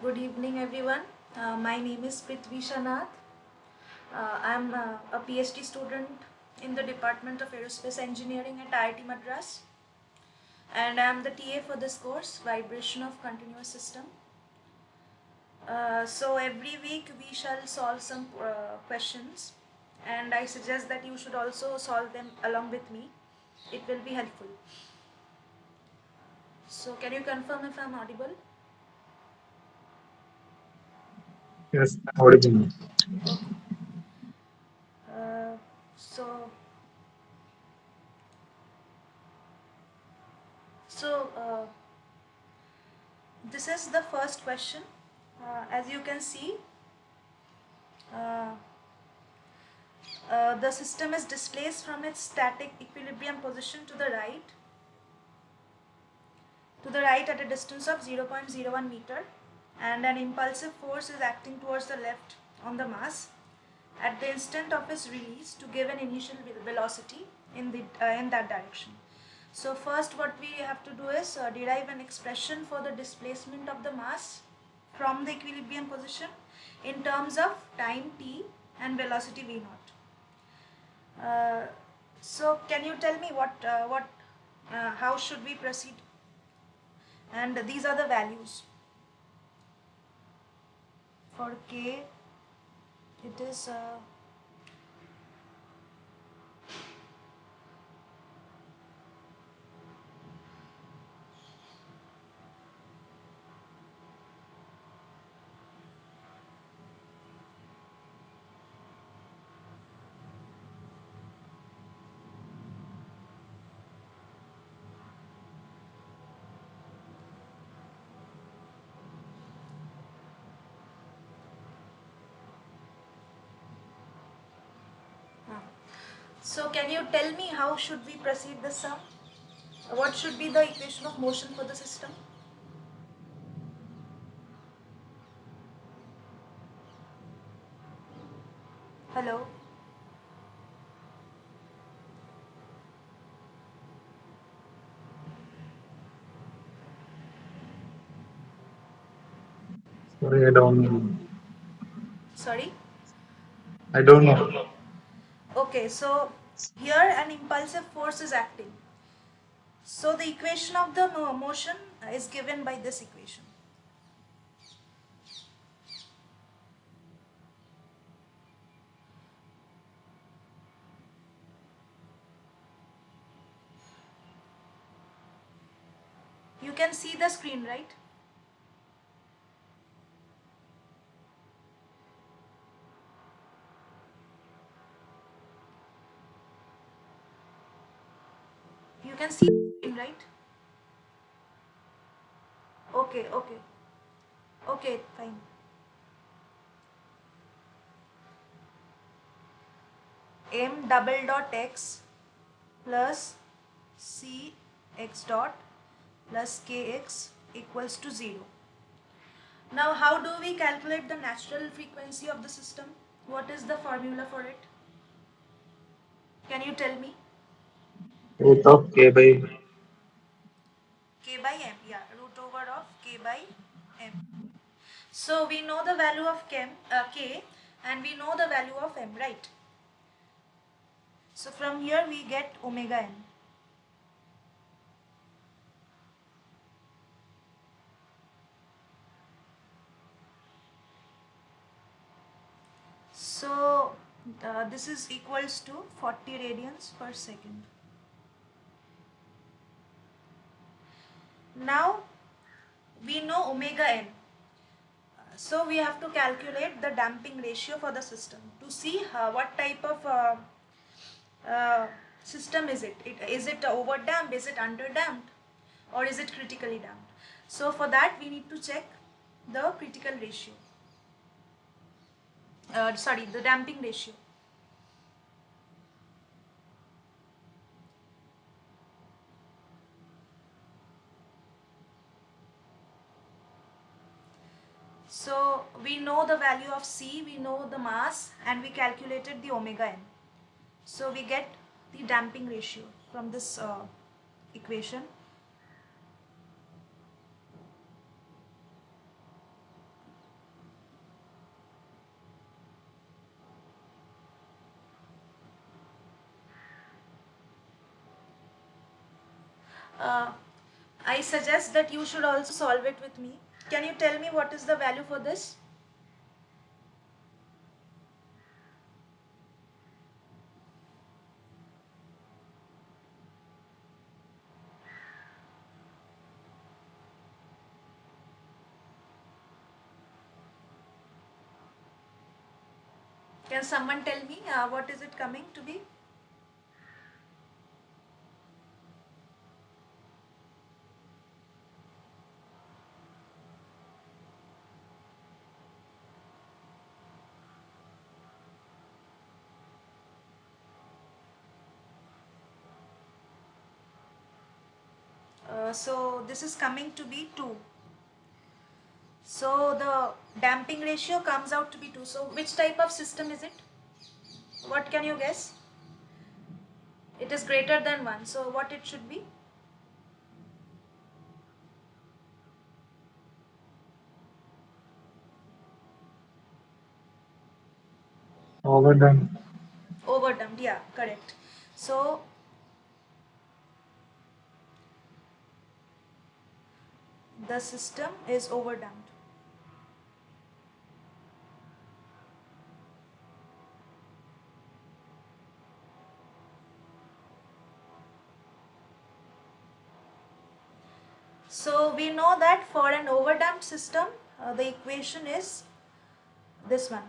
Good evening, everyone. My name is Prithvi Shanath. I'm a PhD student in the Department of Aerospace Engineering at IIT Madras, and I'm the TA for this course, Vibration of Continuous System. So every week we shall solve some questions, and I suggest that you should also solve them along with me. It will be helpful. So can you confirm if I'm audible? Yes, original. Okay. Uh, so so this is the first question. As you can see, uh, the system is displaced from its static equilibrium position to the right at a distance of 0.01 meter, and an impulsive force is acting towards the left on the mass at the instant of its release to give an initial velocity in that direction. So first what we have to do is derive an expression for the displacement of the mass from the equilibrium position in terms of time t and velocity v naught. So can you tell me how should we proceed? And these are the values. For k, it is uh, so can you tell me how should we proceed the sum? What should be the equation of motion for the system? Hello? Sorry, I don't know. Sorry? I don't know. Okay, so here an impulsive force is acting. So the equation of the motion is given by this equation. You can see the screen, right? You can see the screen, right? Okay, okay. Okay, fine. M double dot x plus c x dot plus kx equals to 0. Now, how do we calculate the natural frequency of the system? What is the formula for it? Can you tell me? Root of k by K by m, yeah, root over of k by m. So we know the value of k and we know the value of m, right? So from here we get omega n. So this is equals to 40 radians per second. Now we know omega n. So we have to calculate the damping ratio for the system to see what type of uh, system is it. Is it over damped, is it under damped, or is it critically damped? So for that we need to check the critical ratio. Sorry, the damping ratio. So we know the value of C, we know the mass, and we calculated the omega n. So we get the damping ratio from this equation. Uh, I suggest that you should also solve it with me. Can you tell me what is the value for this? Can someone tell me what is it coming to be? So this is coming to be 2. So the damping ratio comes out to be 2. So which type of system is it? What can you guess? It is greater than 1. So what it should be? Overdone. Overdamped. Yeah, correct. So the system is overdamped. So we know that for an overdamped system, the equation is this one.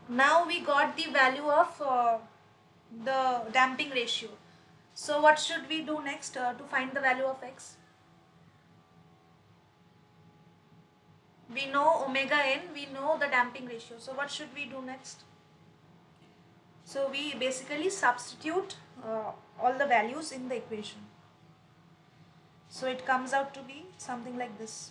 Now we got the value of the damping ratio. So what should we do next to find the value of x? We know omega n, we know the damping ratio. So what should we do next? So we basically substitute all the values in the equation. So it comes out to be something like this.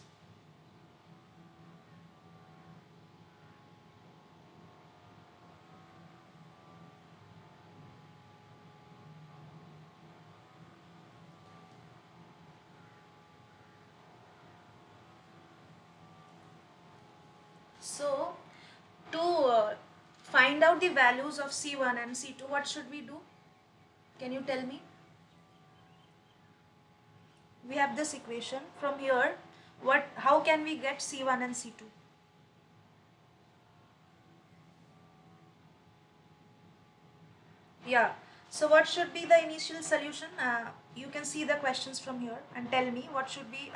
So to find out the values of C1 and C2, what should we do? Can you tell me? We have this equation. From here, how can we get C1 and C2? Yeah. So what should be the initial solution? You can see the questions from here and tell me what should be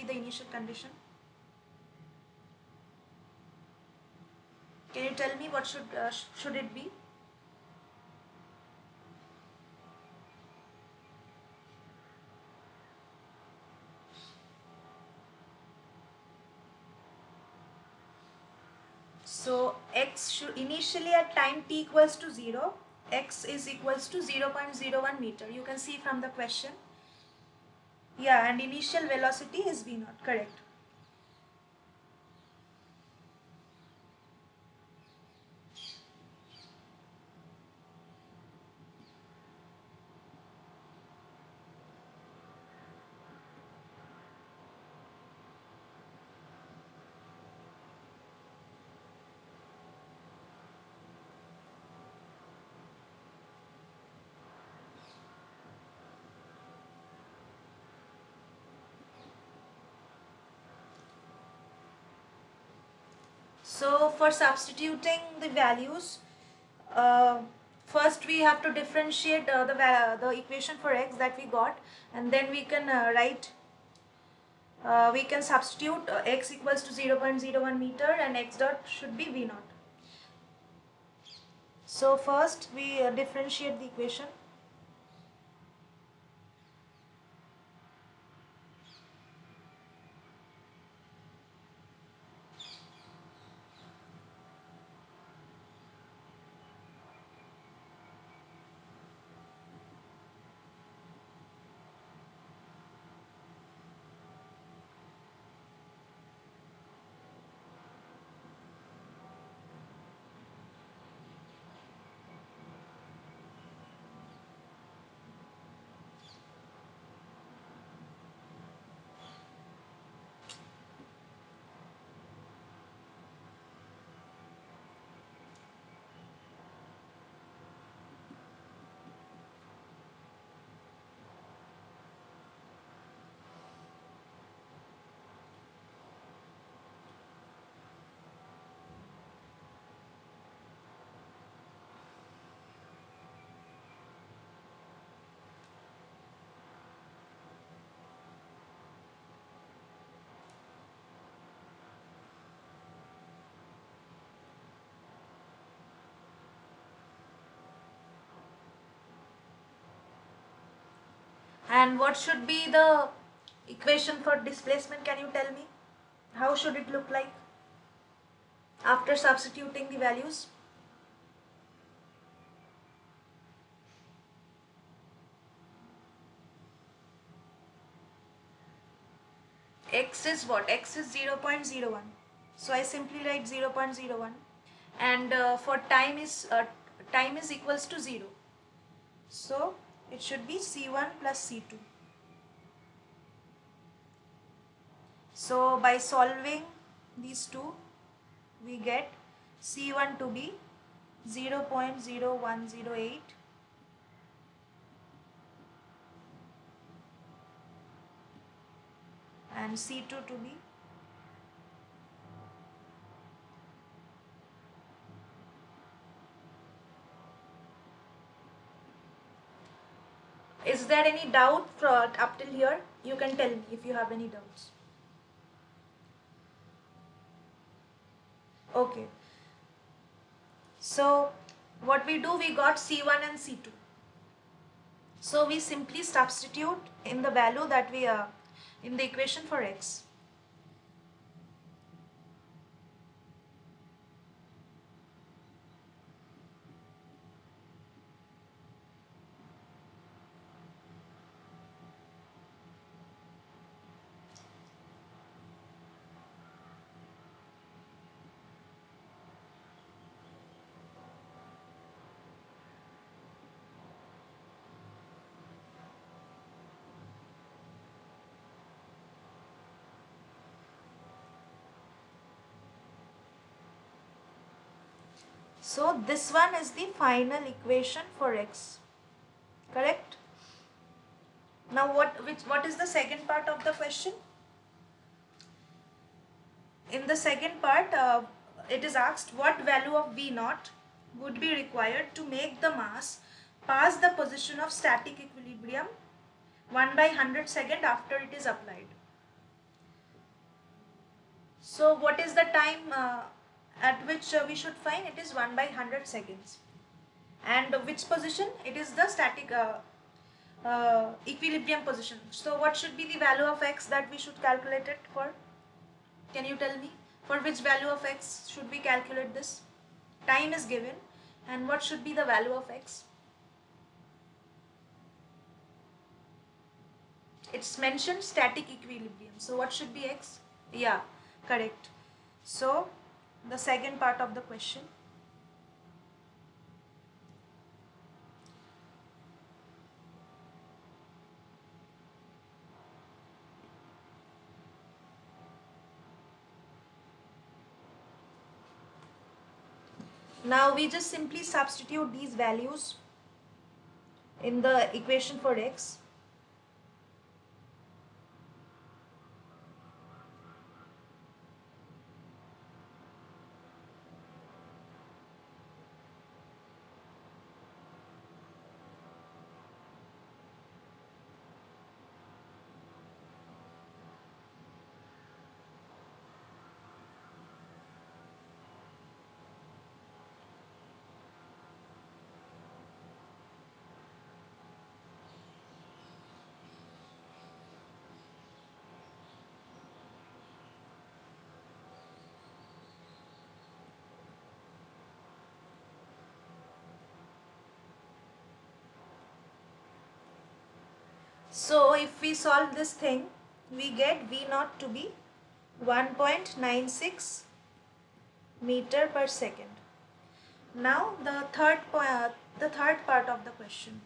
the initial condition. Can you tell me what should it be? So x should initially at time t equals to 0, x is equals to 0.01 meter. You can see from the question. Yeah, and initial velocity is v naught, correct. So for substituting the values, uh, first we have to differentiate the equation for x that we got, and then we can write. We can substitute x equals to 0.01 meter and x dot should be v naught. So first we differentiate the equation. And what should be the equation for displacement? Can you tell me? How should it look like after substituting the values? X is what? X is 0.01. So I simply write 0.01. And for time is equals to 0. So it should be C1 plus C2. So by solving these two, we get C1 to be 0.0108 and C2 to be Is there any doubt up till here? You can tell me if you have any doubts. Okay. So what we do, we got C1 and C2. So we simply substitute in the value that we in the equation for X. So this one is the final equation for X. Correct? Now what is the second part of the question? In the second part, it is asked what value of V naught would be required to make the mass pass the position of static equilibrium 1 by 100 second after it is applied. So what is the time at which we should find? It is 1 by 100 seconds. And which position? It is the static equilibrium position. So what should be the value of X that we should calculate it for? Can you tell me? For which value of X should we calculate this? Time is given, and what should be the value of X? It's mentioned static equilibrium. So what should be X? Yeah, correct. So the second part of the question. Now we just simply substitute these values in the equation for X. So if we solve this thing, we get V naught to be 1.96 meter per second. Now the third part of the question.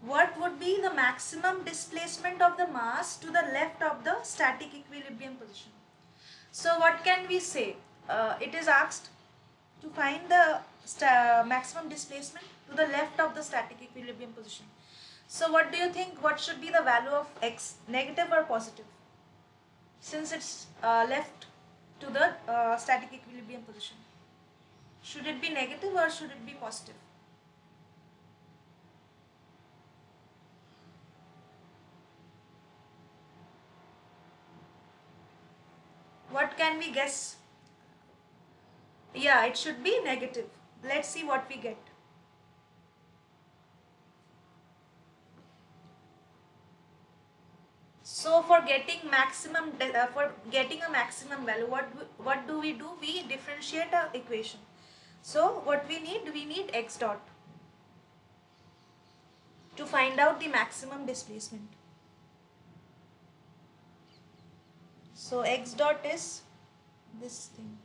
What would be the maximum displacement of the mass to the left of the static equilibrium position? So what can we say? It is asked to find the maximum displacement to the left of the static equilibrium position. So what do you think? What should be the value of X? Negative or positive? Since it's left to the static equilibrium position. Should it be negative or should it be positive? What can we guess? Yeah, it should be negative. Let's see what we get. So for getting maximum for getting a maximum value, what do? We differentiate our equation. So what we need x dot to find out the maximum displacement. So x dot is this thing.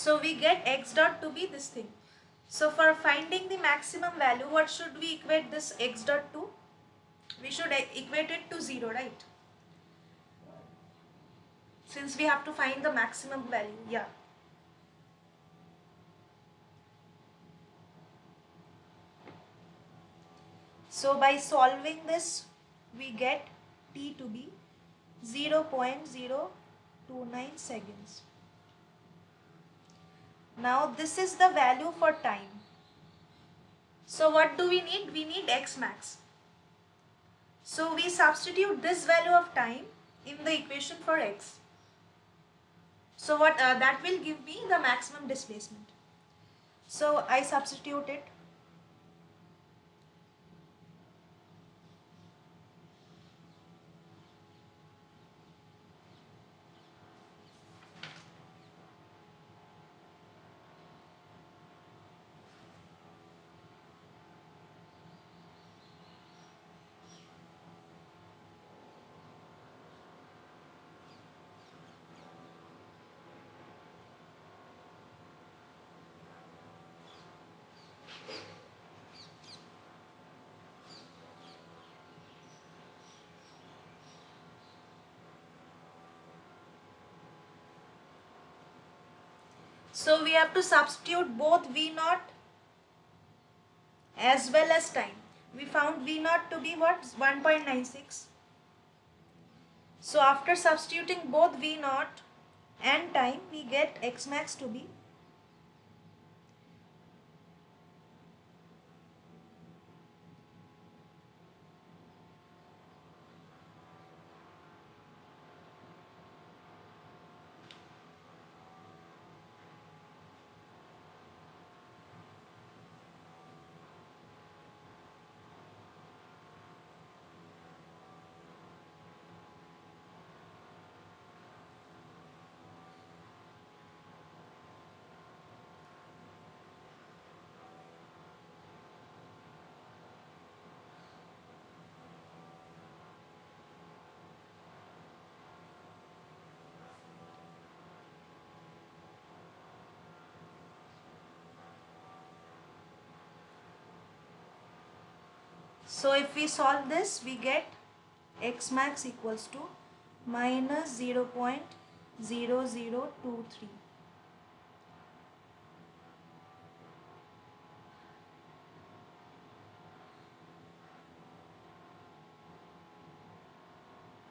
So we get x dot to be this thing. So for finding the maximum value, what should we equate this x dot to? We should equate it to 0, right? Since we have to find the maximum value, yeah. So by solving this, we get t to be 0.029 seconds. Now this is the value for time. So what do we need? We need x max. So we substitute this value of time in the equation for x. So what that will give me the maximum displacement. So I substitute it. So we have to substitute both V naught as well as time. We found V naught to be what? 1.96. So after substituting both V naught and time, we get x max to be so if we solve this, we get x max equals to minus 0.0023.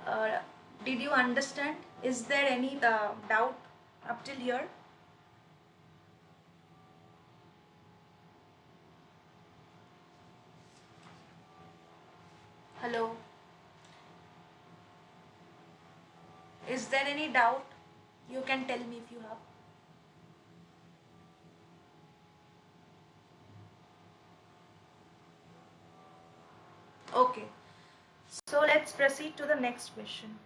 Uh, did you understand? Is there any doubt up till here? Hello? Is there any doubt? You can tell me if you have. Okay. So let's proceed to the next question.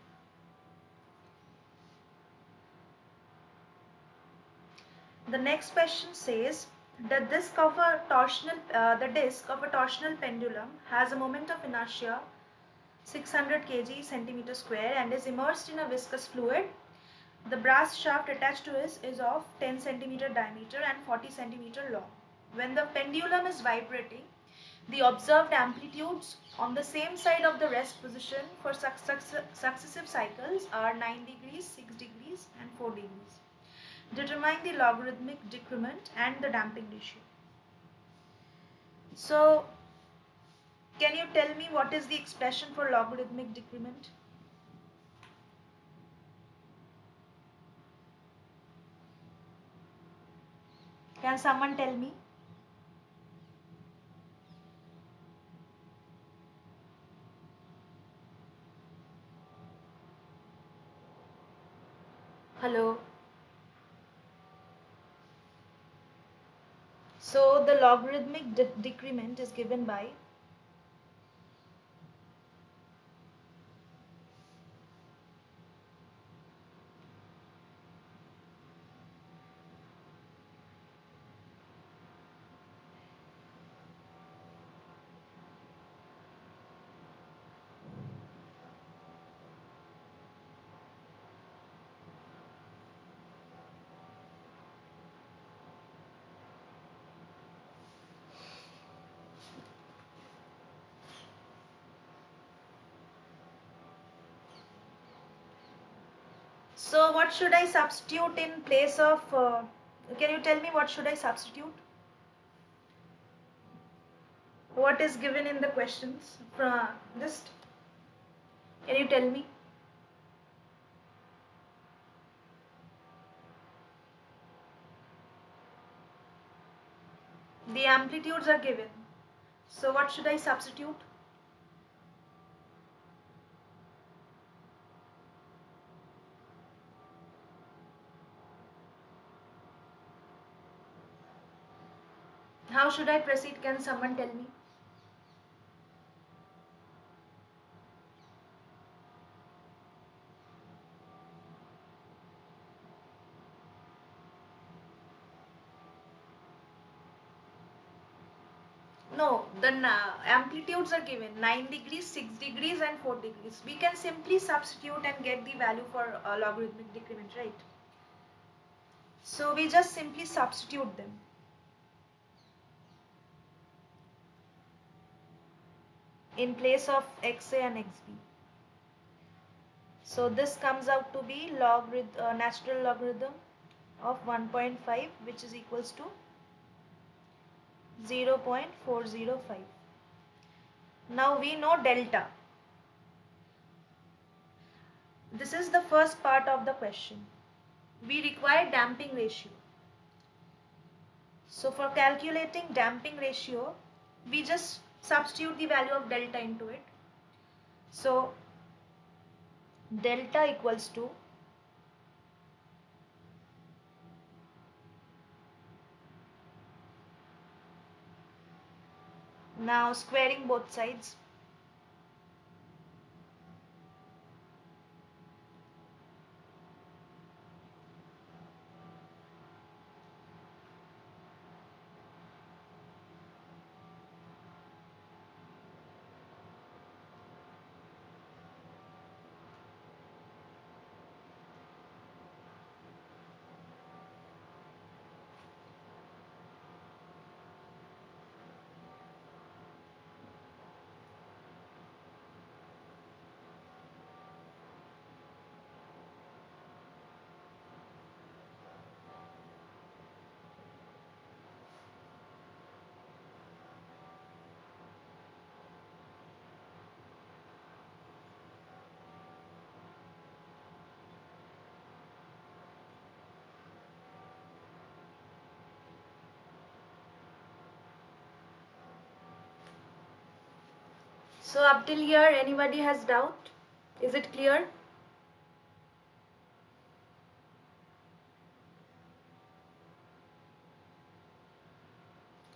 The next question says, the disc of a torsional pendulum has a moment of inertia 600 kg centimeter square and is immersed in a viscous fluid. The brass shaft attached to it is of 10 centimeter diameter and 40 centimeter long. When the pendulum is vibrating, the observed amplitudes on the same side of the rest position for successive cycles are 9 degrees, 6 degrees and 4 degrees. Determine the logarithmic decrement and the damping ratio. So, can you tell me what is the expression for logarithmic decrement? Can someone tell me? Hello? So the logarithmic decrement is given by So what should I substitute in place of, can you tell me what should I substitute? What is given in the questions from just, can you tell me? The amplitudes are given. So what should I substitute? How should I proceed? Can someone tell me? No, the amplitudes are given 9 degrees, 6 degrees and 4 degrees. We can simply substitute and get the value for logarithmic decrement, right? So we just simply substitute them. In place of xa and xb. So this comes out to be natural logarithm of 1.5, which is equals to 0.405. Now we know delta. This is the first part of the question. We require damping ratio. So for calculating damping ratio, we just substitute the value of delta into it. So delta equals to now squaring both sides. So up till here, anybody has doubt? Is it clear?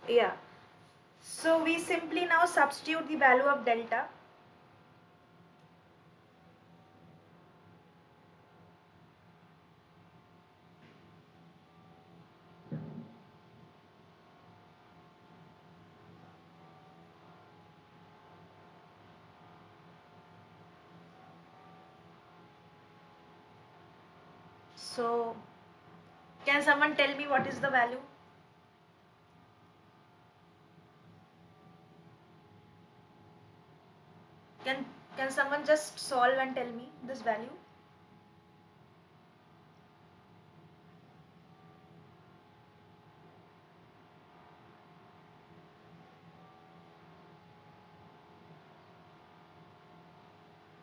Yeah. So we simply now substitute the value of delta. So can someone tell me what is the value? Can someone just solve and tell me this value?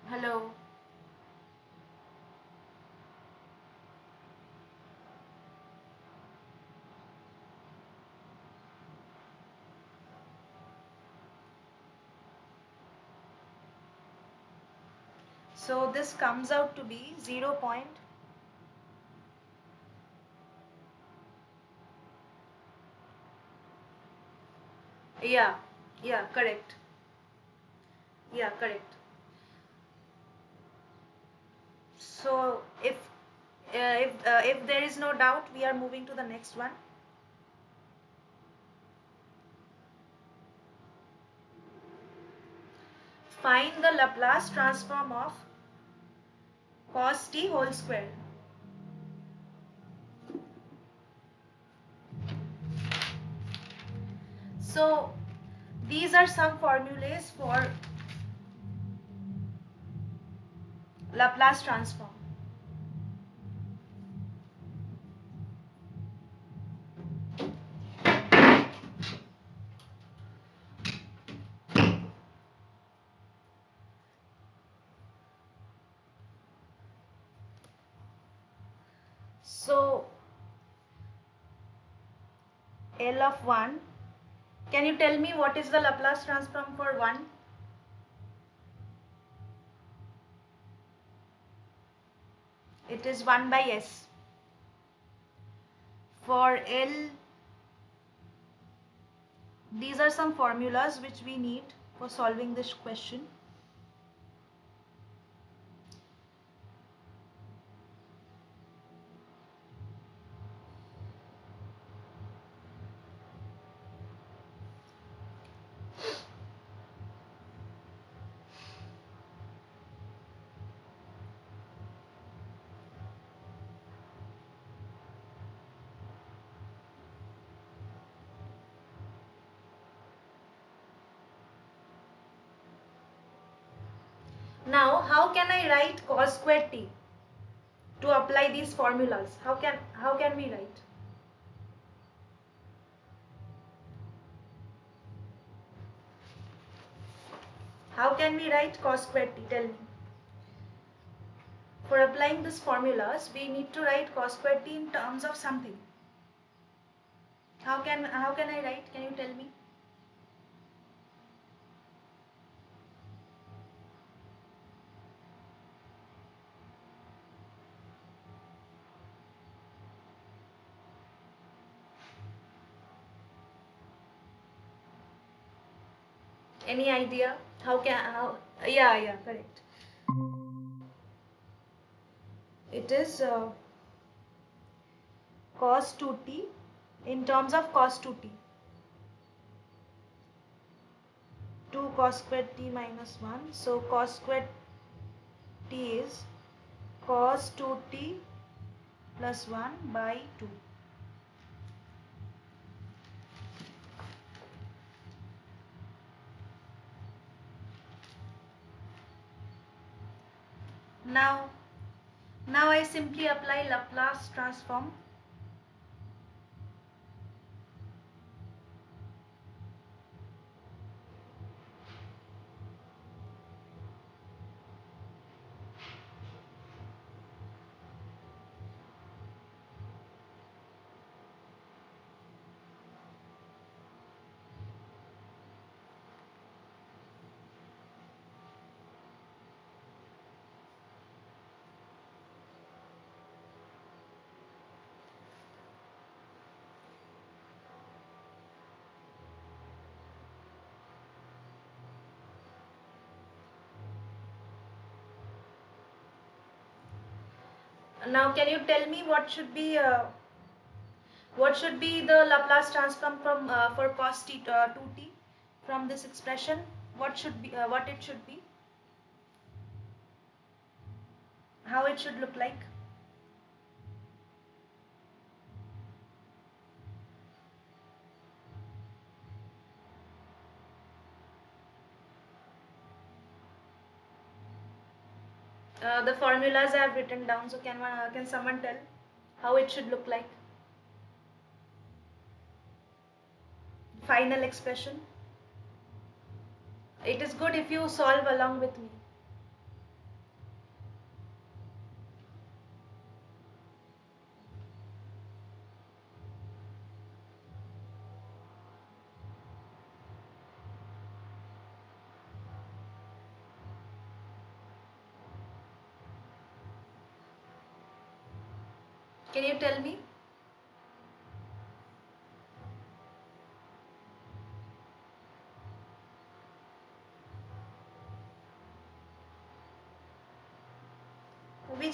Hello. So this comes out to be 0. Yeah, yeah, correct. Yeah, correct. So if there is no doubt, we are moving to the next one. Find the Laplace transform of cos t whole square. So these are some formulas for Laplace transform. So L of 1. Can you tell me what is the Laplace transform for 1? It is 1 by S. For L, these are some formulas which we need for solving this question. Now, how can I write cos square t to apply these formulas? How can we write? How can we write cos square t? Tell me. For applying these formulas, we need to write cos square t in terms of something. How can I write? Can you tell me? Any idea? How? Yeah, correct. It is cos 2t in terms of cos 2t. 2 cos square t minus 1. So cos square t is cos 2t plus 1 by 2. Now I simply apply Laplace transform. Now can you tell me what should be the Laplace transform from for cos t 2t from this expression? What it should be? How it should look like? The formulas I have written down. So can someone tell how it should look like? Final expression. It is good if you solve along with me. Can you tell me?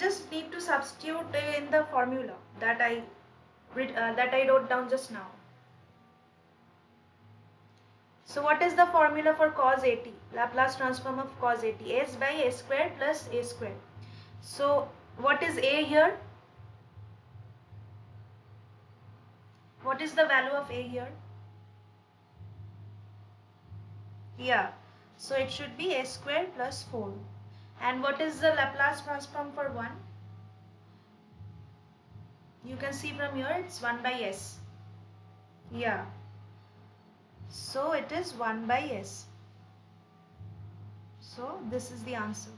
just need to substitute in the formula that I wrote down just now. So what is the formula for cos 80? Laplace transform of cos 80, s by a square plus a square. So what is a here? What is the value of a here? Yeah, so it should be a square plus 4. And what is the Laplace transform for 1? You can see from here it's 1 by s. Yeah, so it is 1 by s. So this is the answer.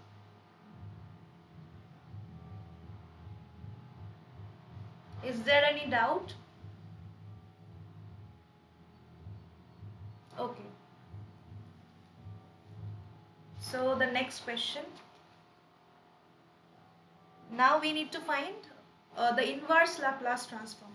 Is there any doubt? Okay. So the next question. Now we need to find the inverse Laplace transform.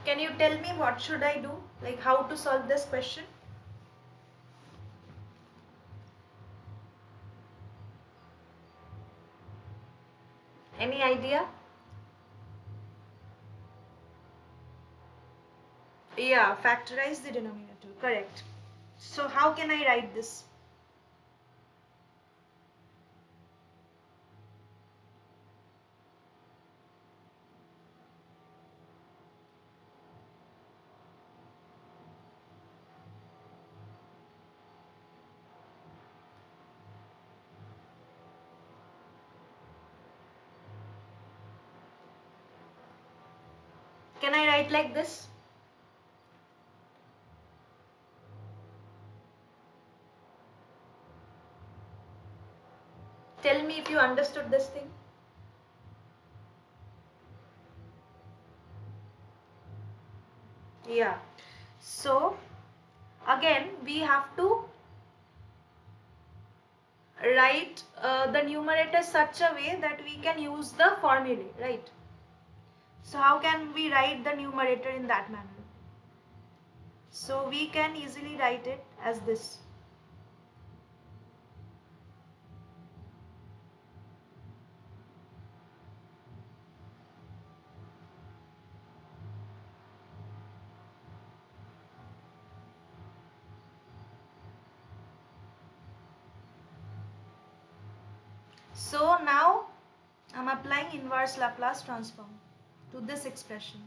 Can you tell me what should I do? Like how to solve this question? Any idea? Yeah, factorize the denominator. Correct. So how can I write this? Can I write like this? Tell me if you understood this thing. Yeah. So again we have to write the numerator such a way that we can use the formulae, right? So how can we write the numerator in that manner? So we can easily write it as this. So now I'm applying inverse Laplace transform to this expression.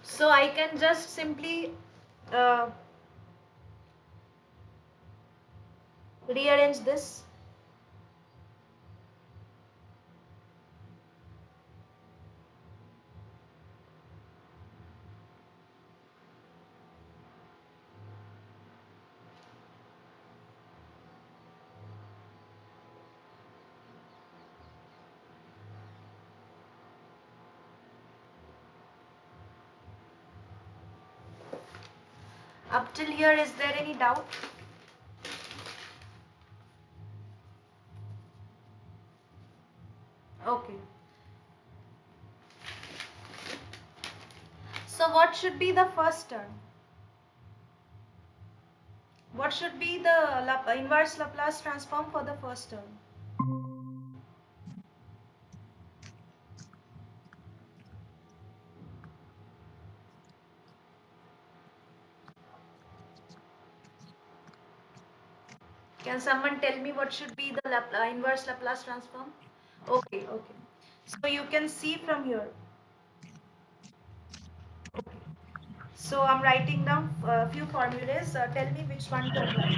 So I can just simply rearrange this. Up till here, is there any doubt? Okay. So what should be the first term? What should be the inverse Laplace transform for the first term? Can someone tell me what should be the inverse Laplace transform? Okay, okay. So you can see from here. Okay. So I'm writing down a few formulas. Tell me which one to apply.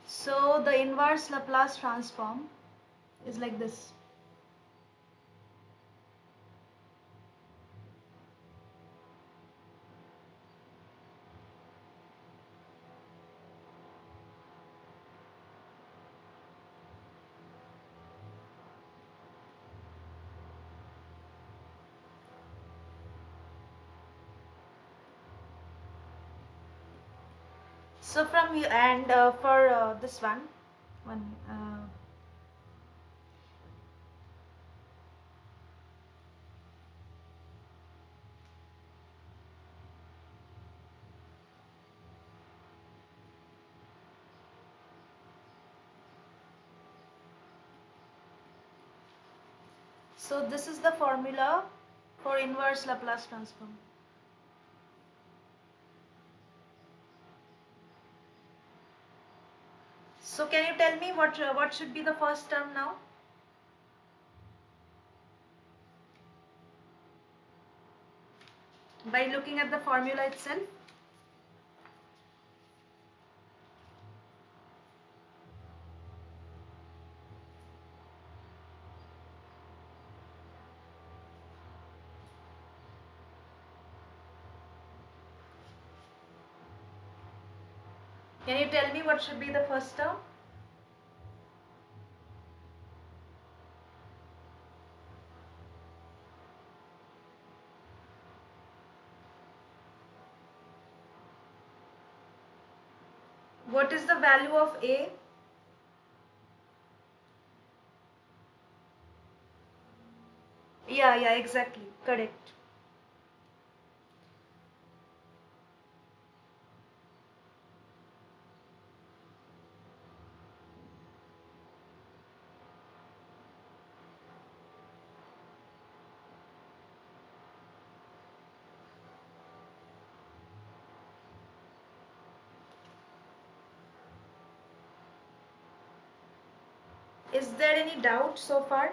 So the inverse Laplace transform is like this. So from you and for this one, so this is the formula for inverse Laplace transform. So can you tell me what should be the first term now? By looking at the formula itself. Can you tell me what should be the first term? What is the value of A? Yeah, exactly. Correct. Is there any doubt so far?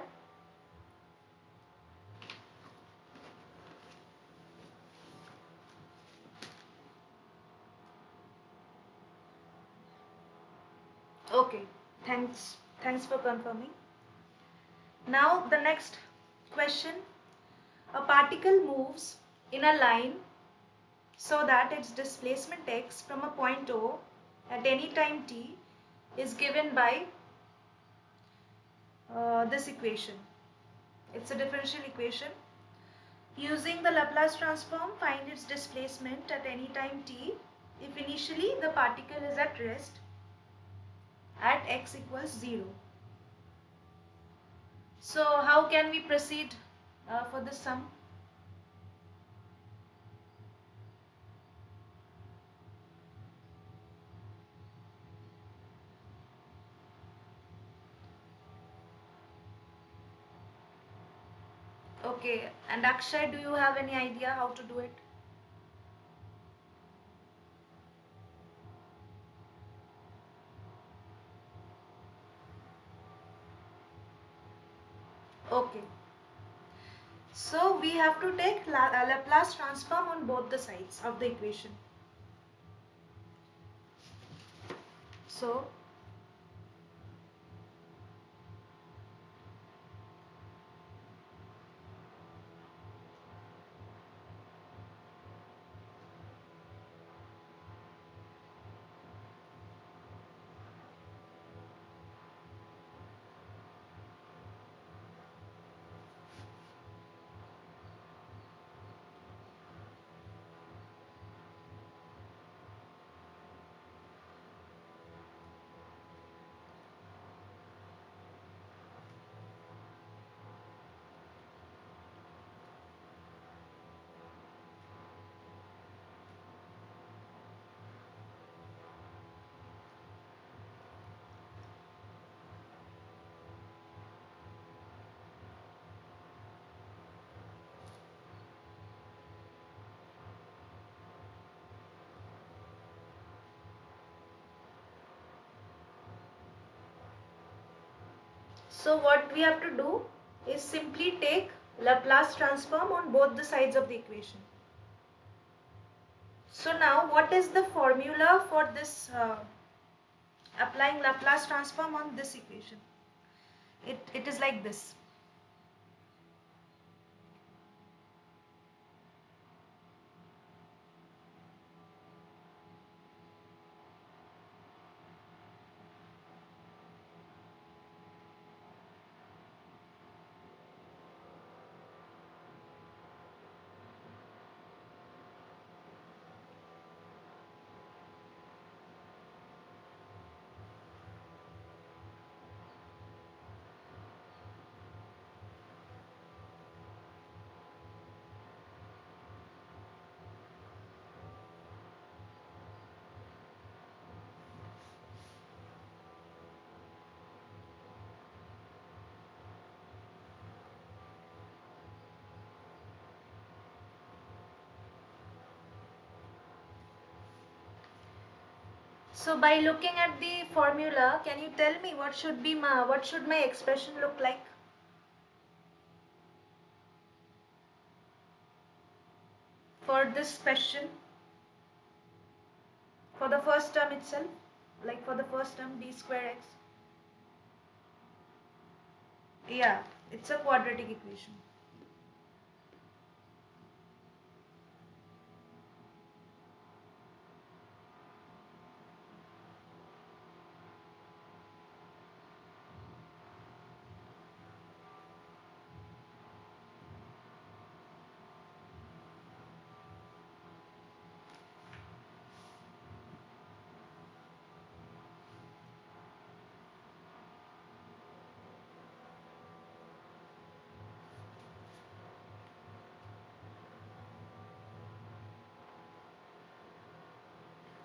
Okay, thanks. Thanks for confirming. Now the next question. A particle moves in a line so that its displacement x from a point O at any time t is given by this equation. It's a differential equation. Using the Laplace transform, find its displacement at any time t if initially the particle is at rest at x equals 0. So how can we proceed for this sum? Okay, and Akshay, do you have any idea how to do it? Okay. So we have to take Laplace transform on both the sides of the equation. So So what we have to do is simply take Laplace transform on both the sides of the equation. So now what is the formula for this applying Laplace transform on this equation? It is like this. So by looking at the formula, can you tell me what should my expression look like? For this question, for the first term itself, like for the first term b square x. Yeah, it's a quadratic equation.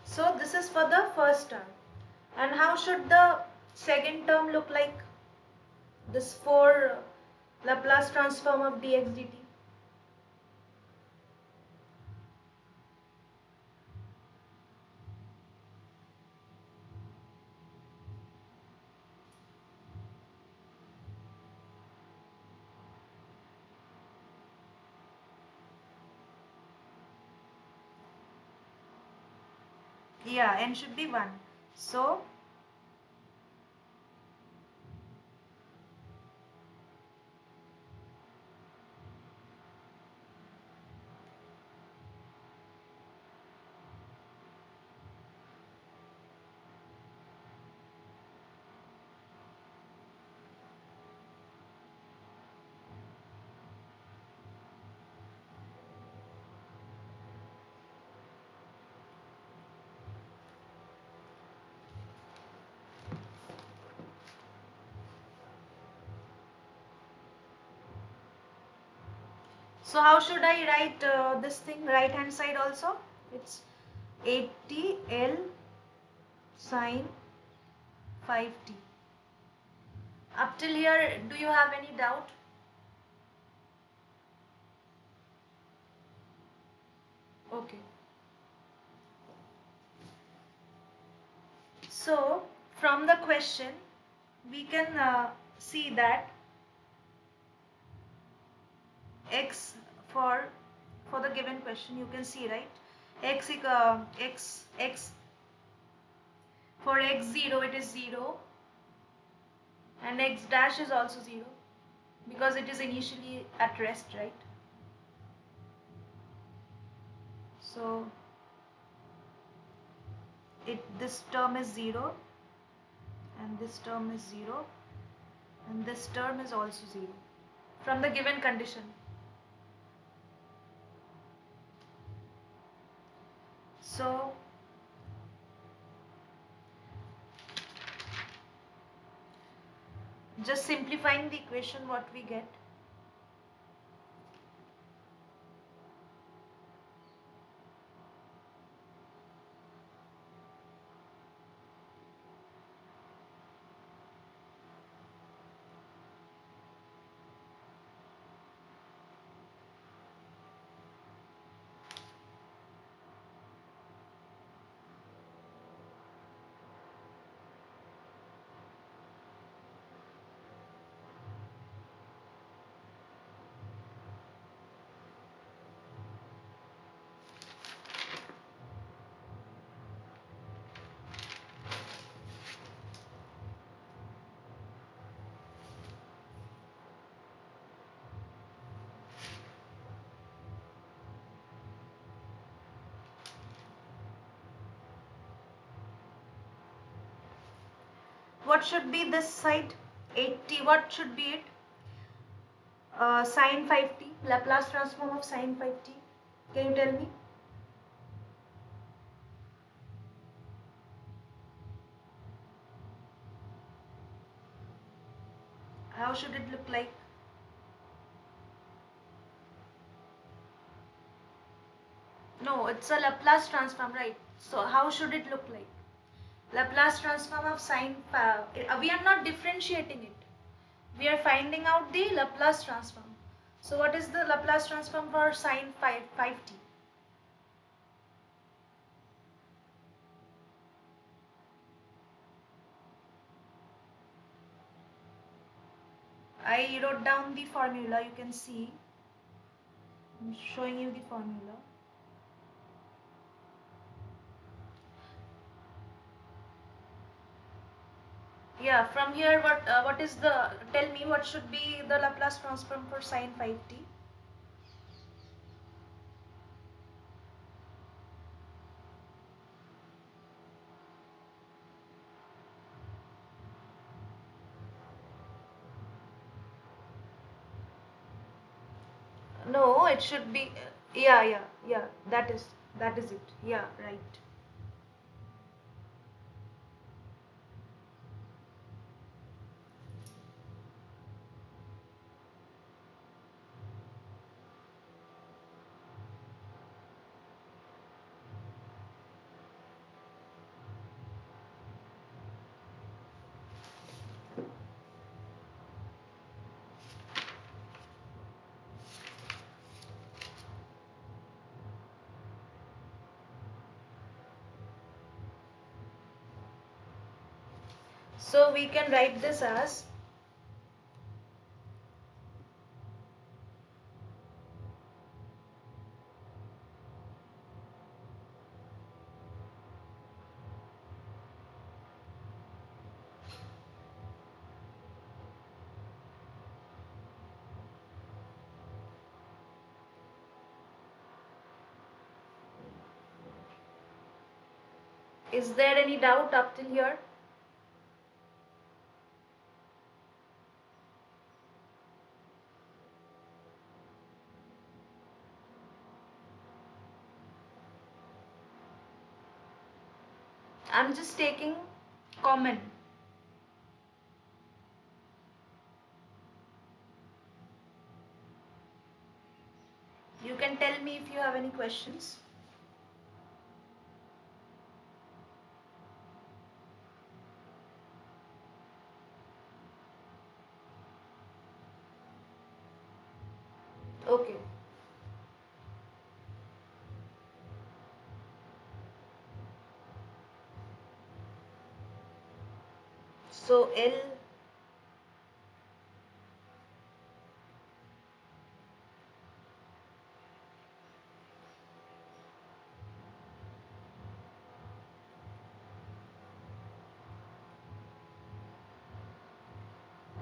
So this is for the first term. And how should the second term look like? This for Laplace transform of dx dt. Yeah, n should be 1. So how should I write this thing right hand side also? It's 80 L sine 5t. Up till here, do you have any doubt? Okay. So from the question, we can see that x for the given question, you can see, right? X for x0 it is 0 and x dash is also 0 because it is initially at rest, right? So this term is 0 and this term is 0 and this term is also 0 from the given condition. So just simplifying the equation, what we get, what should be this side? 80. What should be it? Sine 5t. Laplace transform of sine 5t. Can you tell me? How should it look like? No, it's a Laplace transform, right? So how should it look like? Laplace transform of sine. We are not differentiating it. We are finding out the Laplace transform. So what is the Laplace transform for sine 5t? I wrote down the formula. You can see. I'm showing you the formula. Yeah, from here, what is the? Tell me what should be the Laplace transform for sine 5t? No, it should be. Yeah. That is it. Yeah, right. So we can write this as is there any doubt up till here? I'm just taking common. You can tell me if you have any questions. Okay. So L.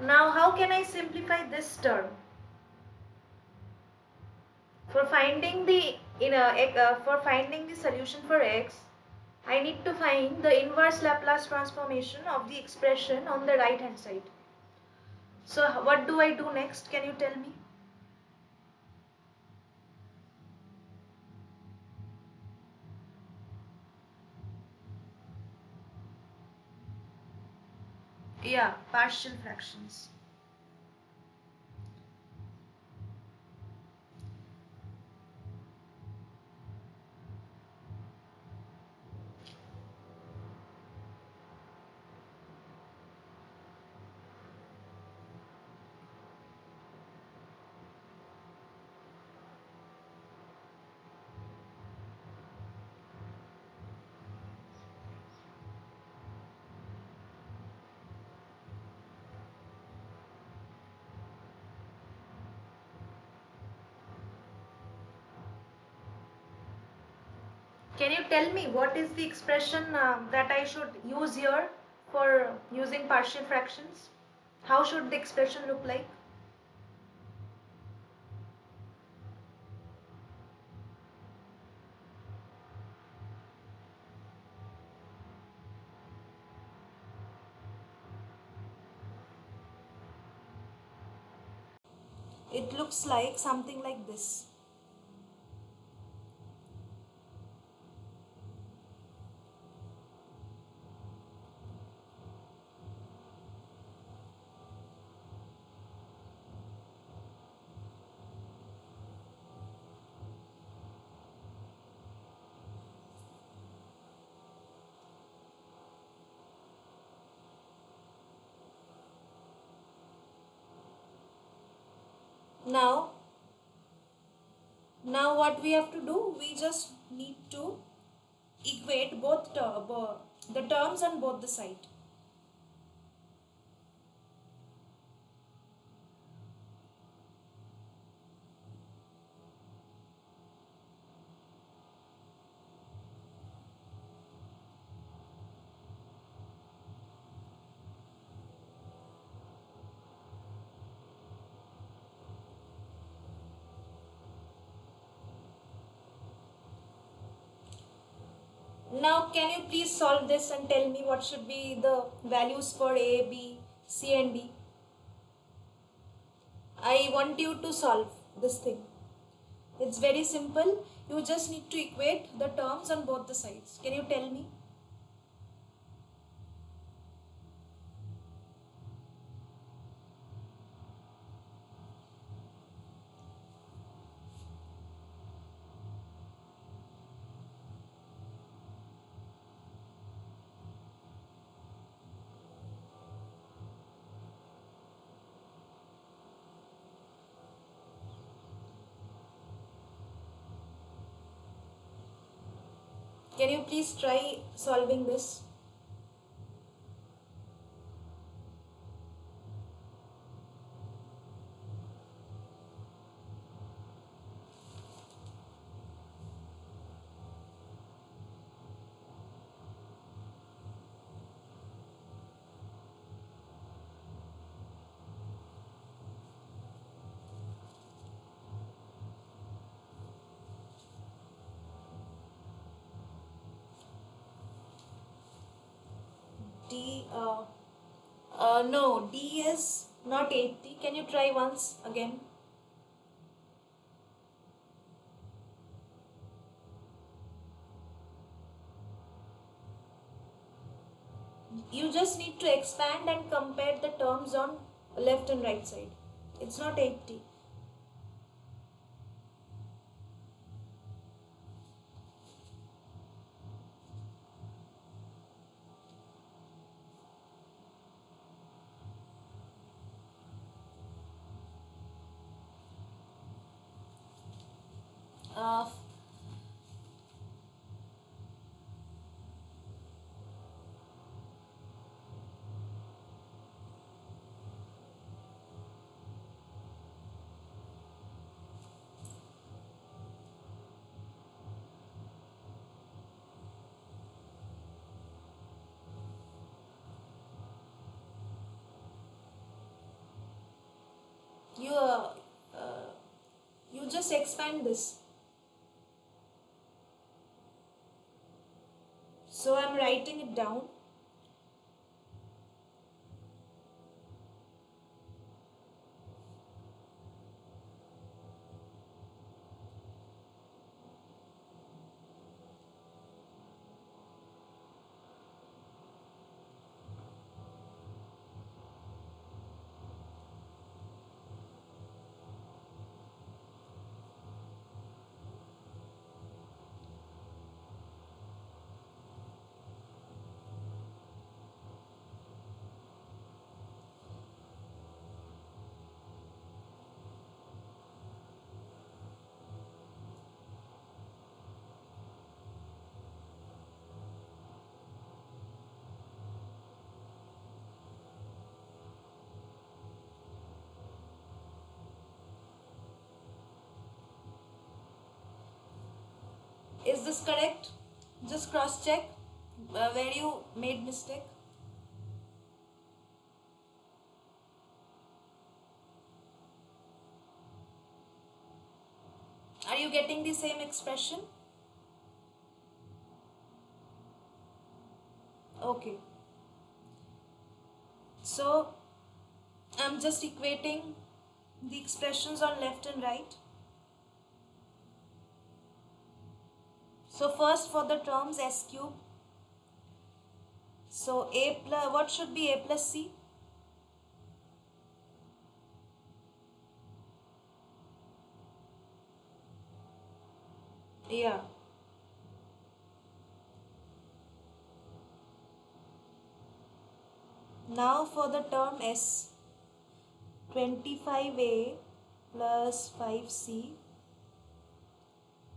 Now how can I simplify this term? For finding the for finding the solution for x, I need to find the inverse Laplace transformation of the expression on the right hand side. So what do I do next? Can you tell me? Yeah, partial fractions. Can you tell me what is the expression that I should use here for using partial fractions? How should the expression look like? it looks like something like this. Now what we have to do, we just need to equate the terms on both the side. Now can you please solve this and tell me what should be the values for A, B, C and D? I want you to solve this thing. It's very simple. You just need to equate the terms on both the sides. Can you tell me? Can you please try solving this? D, no, D is not 80. Can you try once again? You just need to expand and compare the terms on left and right side. It's not 80. Uh, you uh, you just expand this. So I'm writing it down. Is this correct? Just cross check where you made mistake. Are you getting the same expression? Okay. So I'm just equating the expressions on left and right. So first for the terms s cube. So a plus, what should be a plus c? Yeah. Now for the term s, 25a plus 5c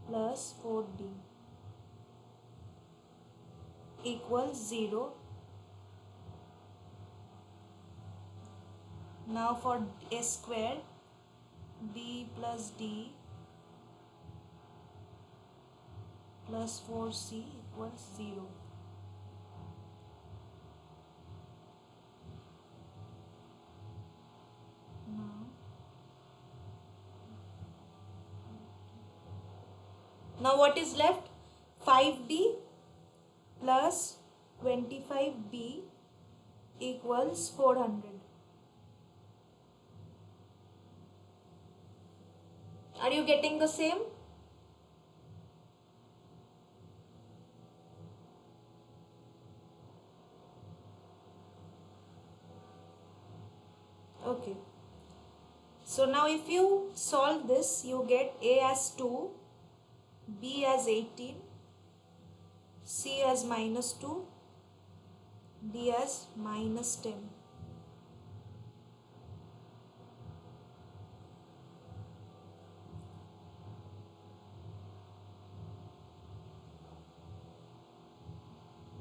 plus 4d equals 0. Now for s square, b plus d plus 4c equals 0. Now what is left? 5d plus 25b equals 400. Are you getting the same? Okay. So now if you solve this, you get a as 2, b as 18, c as minus 2, d as minus 10.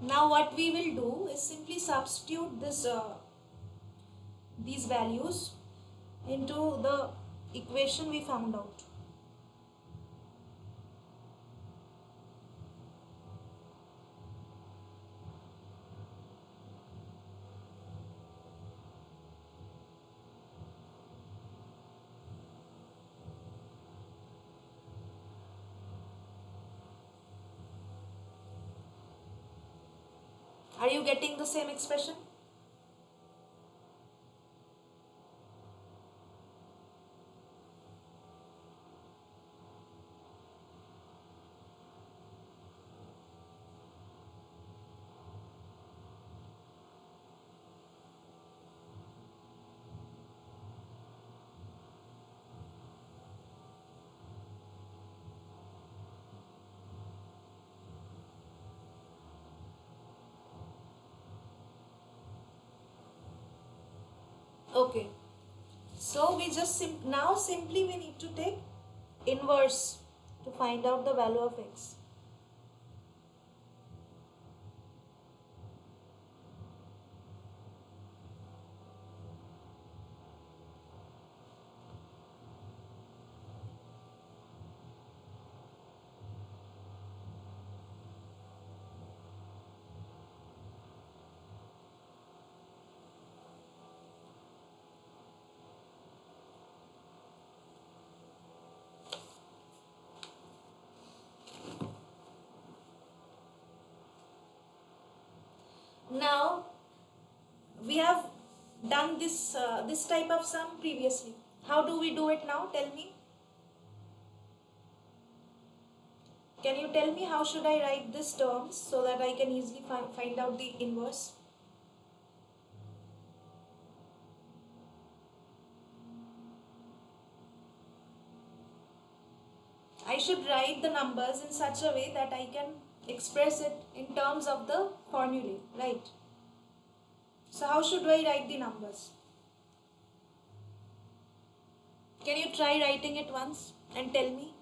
Now what we will do is simply substitute these values into the equation we found out. Are you getting the same expression? Okay. So we just now simply we need to take inverse to find out the value of x. Now we have done this type of sum previously. How do we do it now? Tell me. Can you tell me how should I write these terms so that I can easily find out the inverse? I should write the numbers in such a way that I can express it in terms of the formulae, right? So how should I write the numbers? Can you try writing it once and tell me?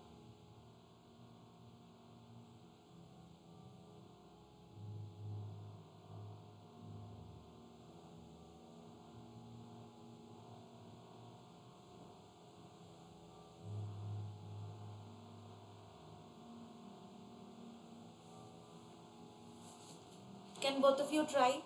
Can both of you try?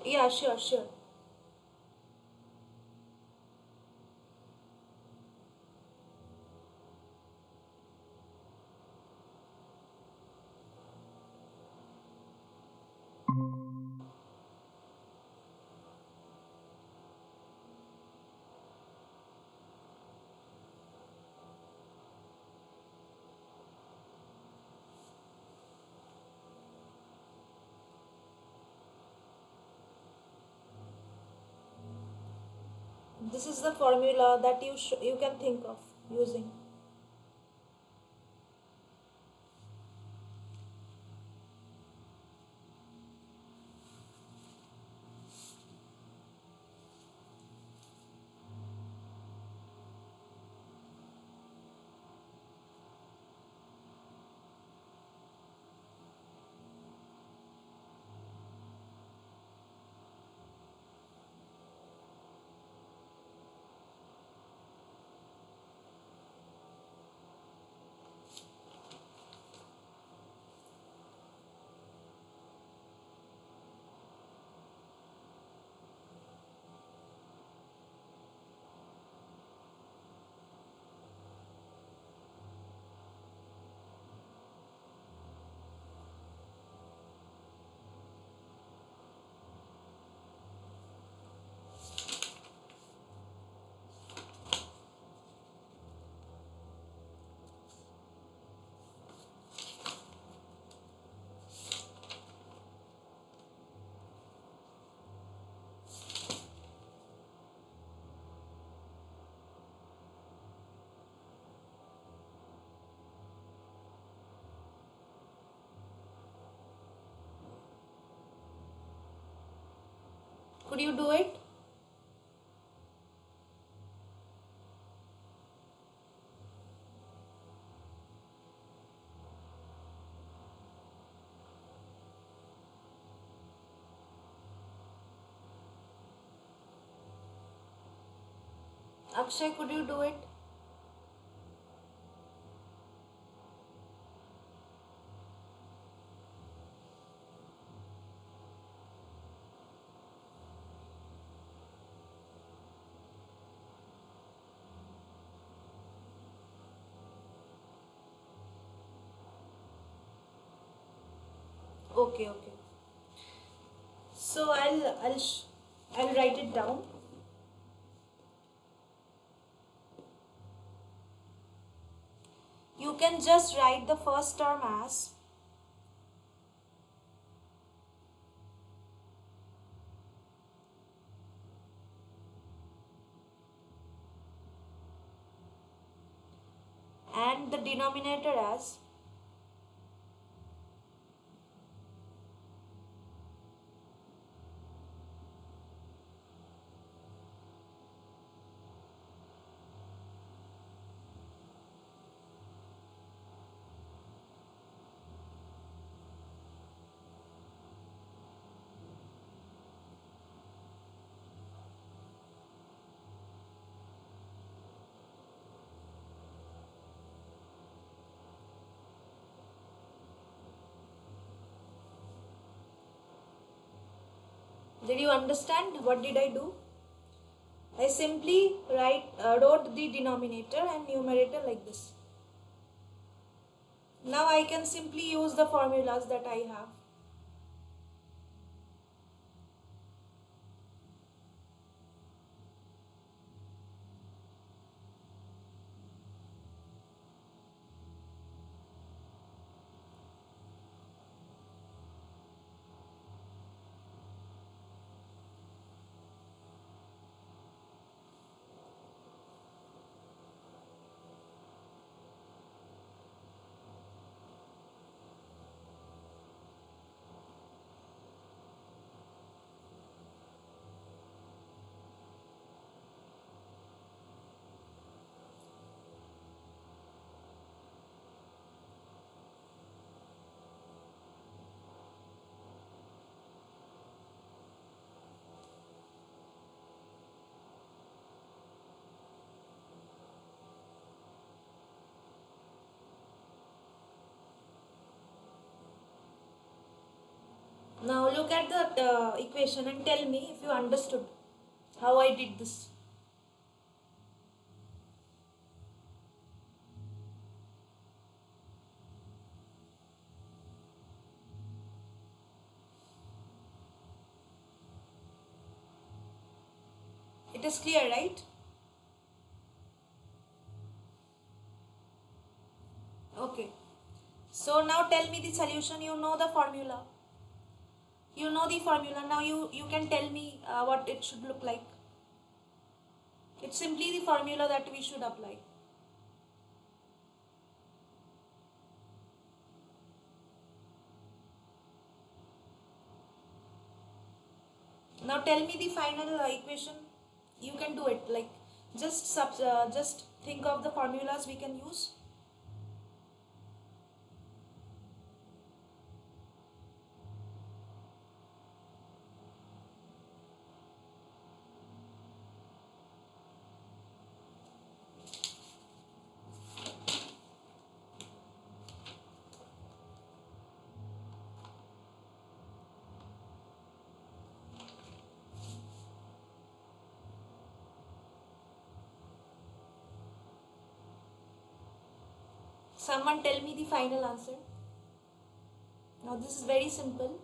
Yeah, sure, sure. This is the formula that you can think of using. Could you do it? Akshay, could you do it? Okay, okay. So I'll write it down. You can just write the first term as and the denominator as Did you understand what did I do? I simply wrote the denominator and numerator like this. Now I can simply use the formulas that I have. Now look at the equation and tell me if you understood how I did this. It is clear, right? Okay. So now tell me the solution. You know the formula. You know the formula. Now you can tell me what it should look like. It's simply the formula that we should apply. Now tell me the final equation. You can do it. Like just think of the formulas we can use. Someone tell me the final answer. Now this is very simple.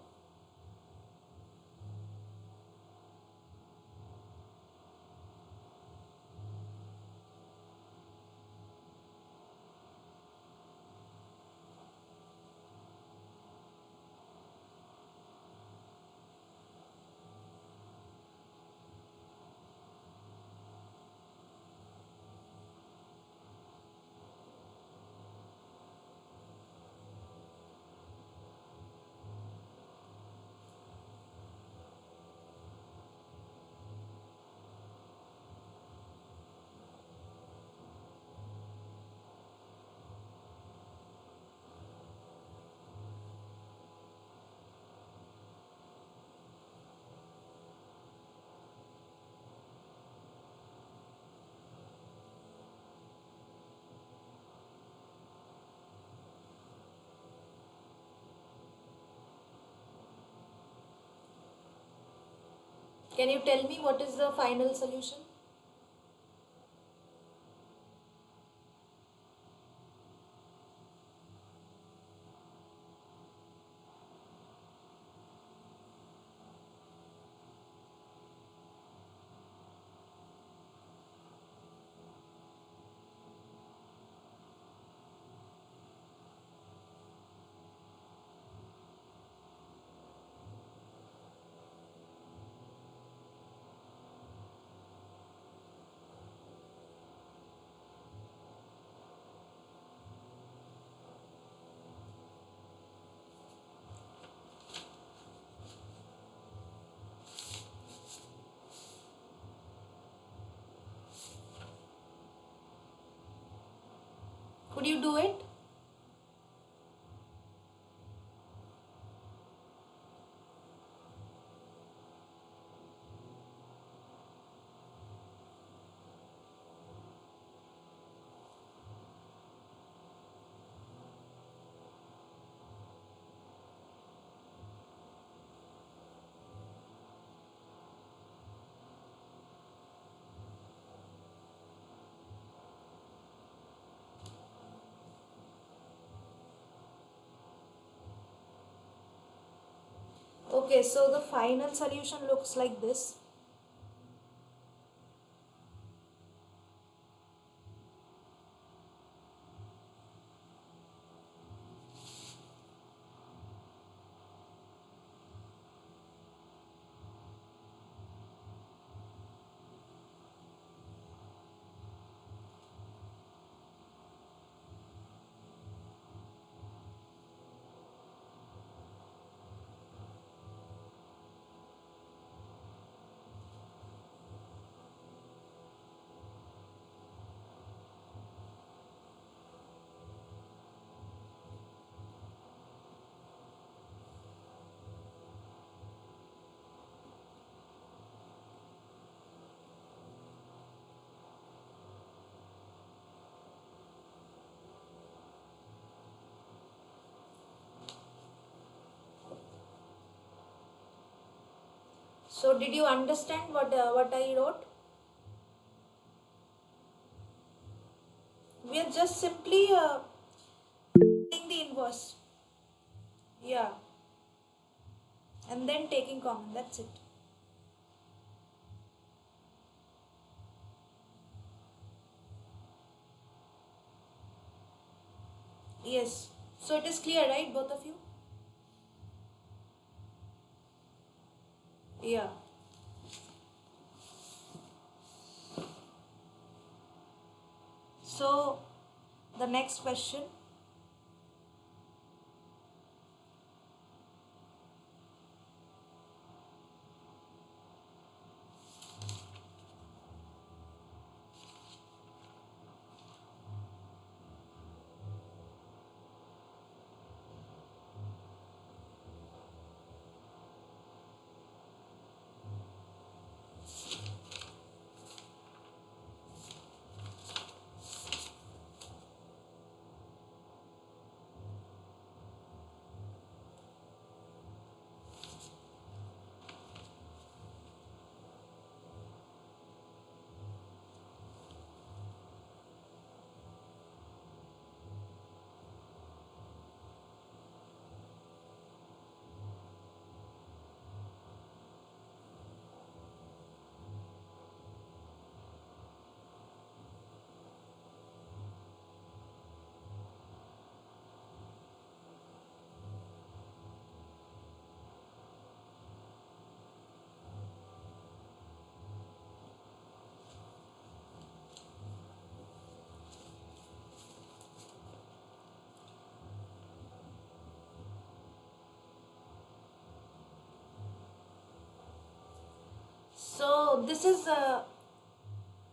Can you tell me what is the final solution? Could you do it? Okay, so the final solution looks like this. So did you understand what I wrote? We are just simply taking the inverse. Yeah. And then taking common. That's it. Yes. So it is clear, right, both of you? Yeah. So the next question. So this is a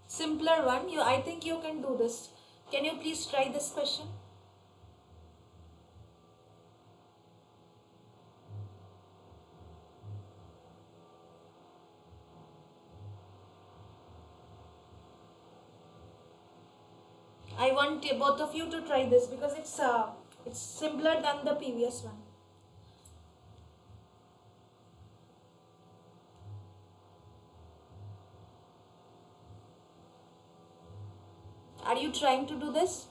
simpler one. I think you can do this. Can you please try this question? I want both of you to try this because it's simpler than the previous one. Are you trying to do this?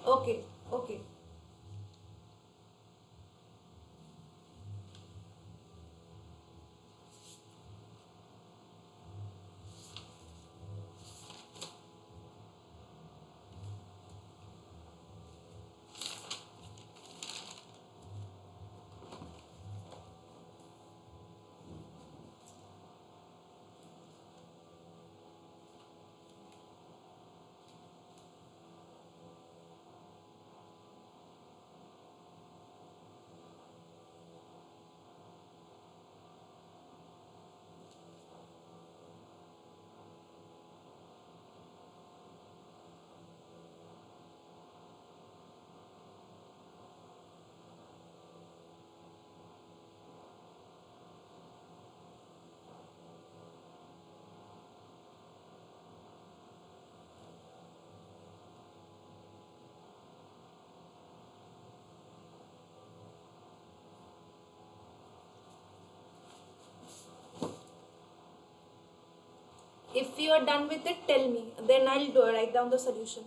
Okay, okay. If you are done with it, tell me. Then I'll write down the solution.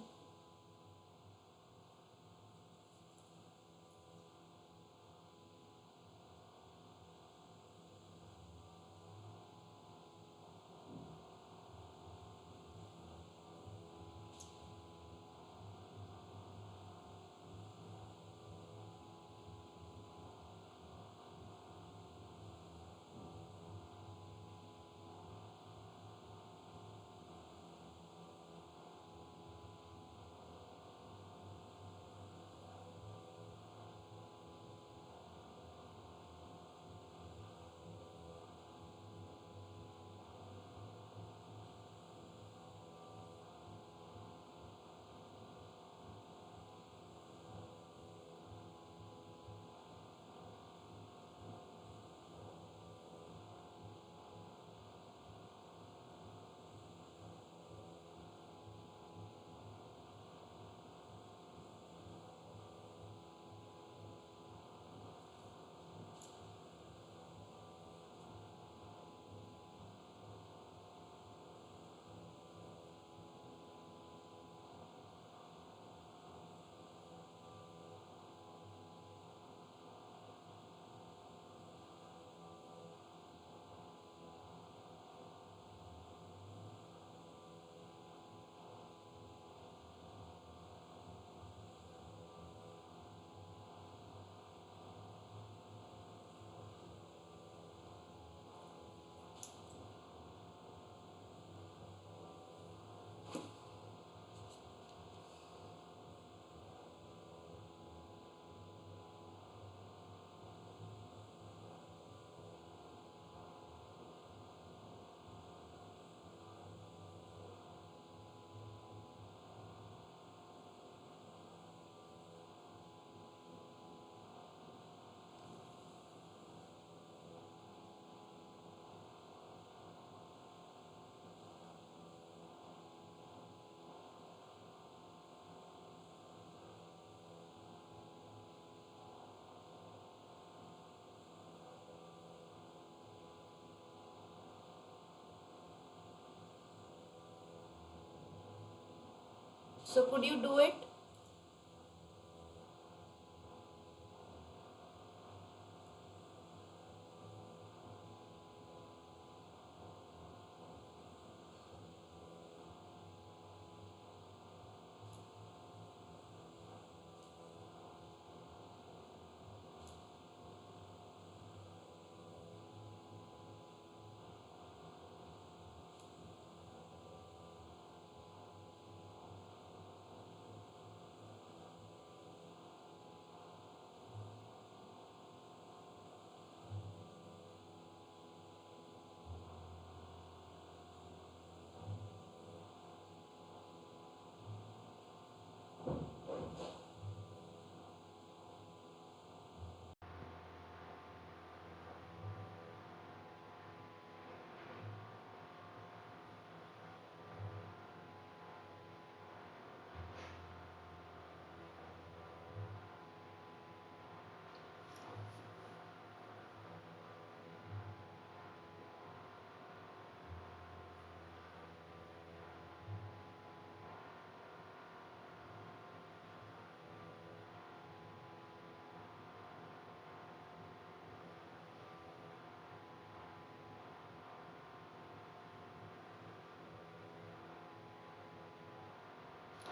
So could you do it?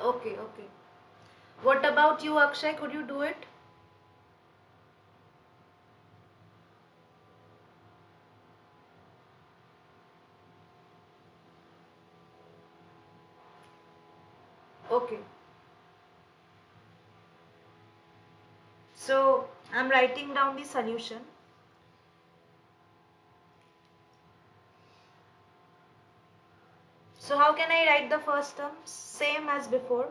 Okay, okay. What about you, Akshay? Could you do it? Okay. So I'm writing down the solution. So how can I write the first term? Same as before.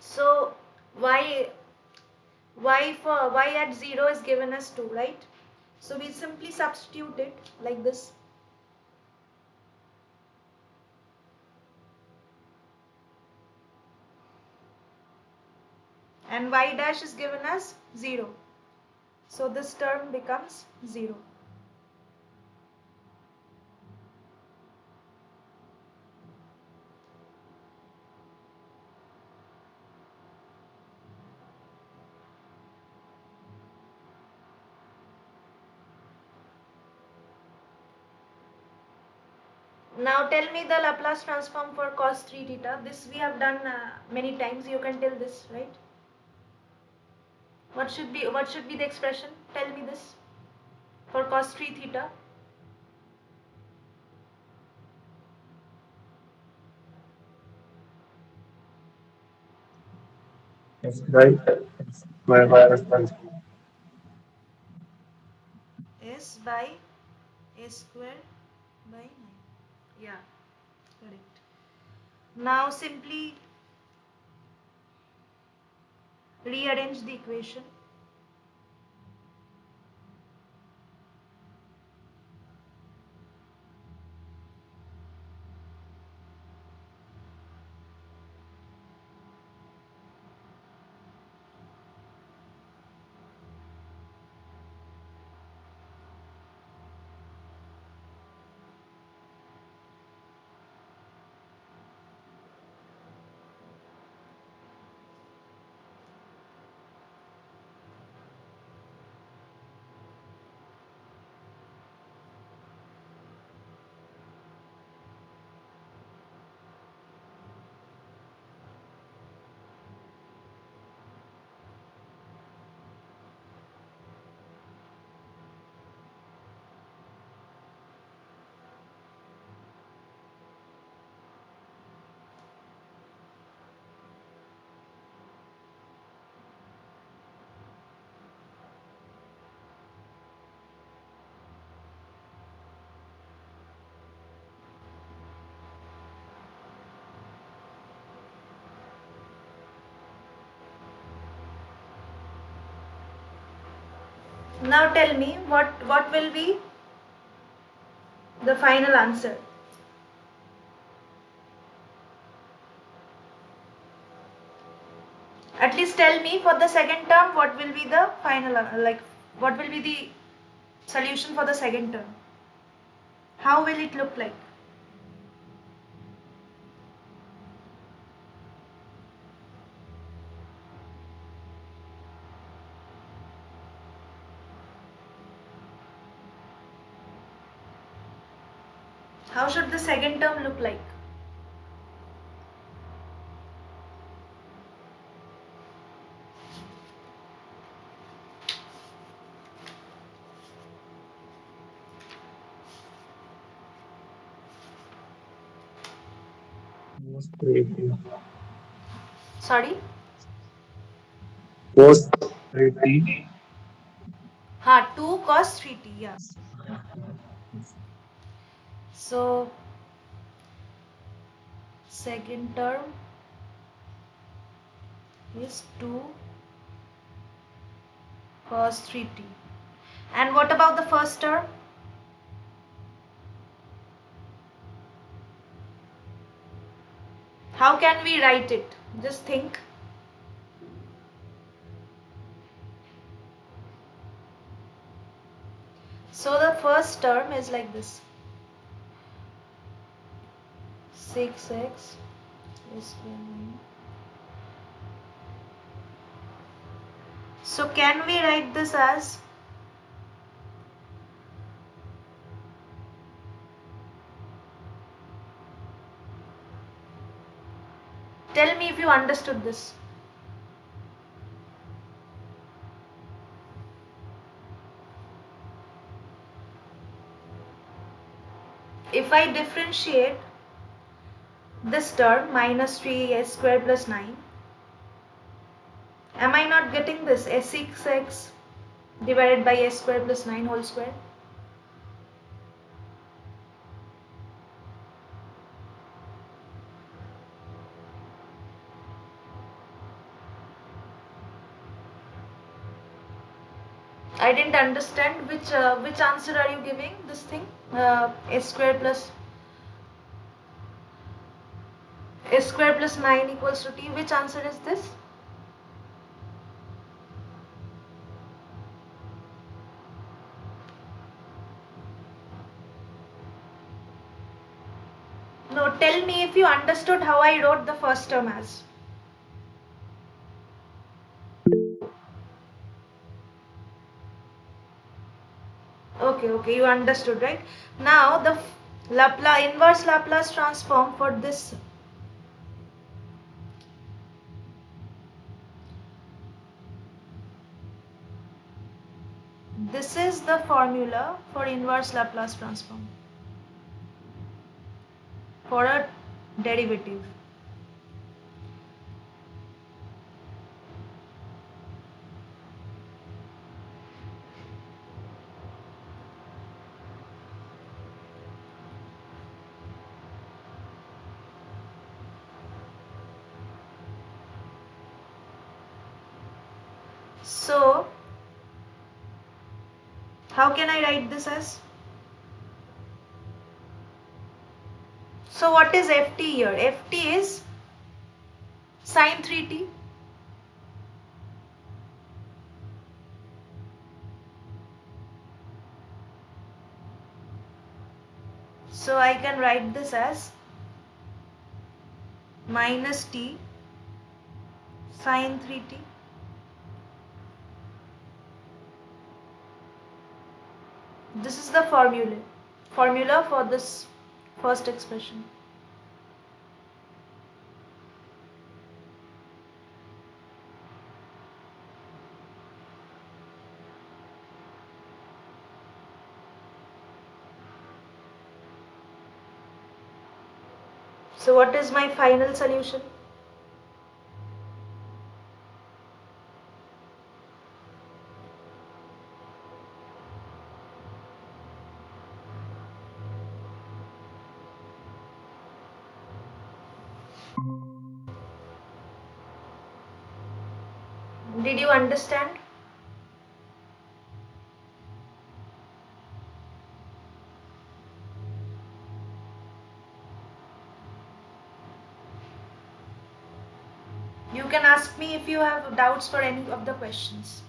So y at 0 is given as 2, right? So we simply substitute it like this. And y dash is given as 0. So this term becomes 0. Now tell me the Laplace transform for cos 3 theta. This we have done many times. You can tell this, right? What should be the expression? Tell me this for cos 3 theta. Yes, right. Square by S by two. S by a square by 9. Yeah, correct. Now simply rearrange the equation. Now tell me what will be the final answer. At least tell me for the second term what will be the final, what will be the solution for the second term. How will it look like? How should the second term look like? Post 3T. Sorry? Post 3T. 2 cos 3t, yeah. So, second term is 2 cos 3t. And what about the first term? How can we write it? Just think. So the first term is like this. 6x is 9. So can we write this as tell me if you understood this. If I differentiate this term minus 3s square plus 9, am I not getting this as 6x divided by s square plus 9 whole square? I didn't understand which answer are you giving this thing, s square plus 9 equals to t. Which answer is this? No, tell me if you understood how I wrote the first term as. Okay, you understood, right? Now the inverse Laplace transform for this. This is the formula for inverse Laplace transform for a derivative. So, how can I write this as? So, what is ft here? Ft is sine 3t. So, I can write this as minus t sine 3t. This is the formula for this first expression. So what is my final solution? Did you understand? You can ask me if you have doubts for any of the questions.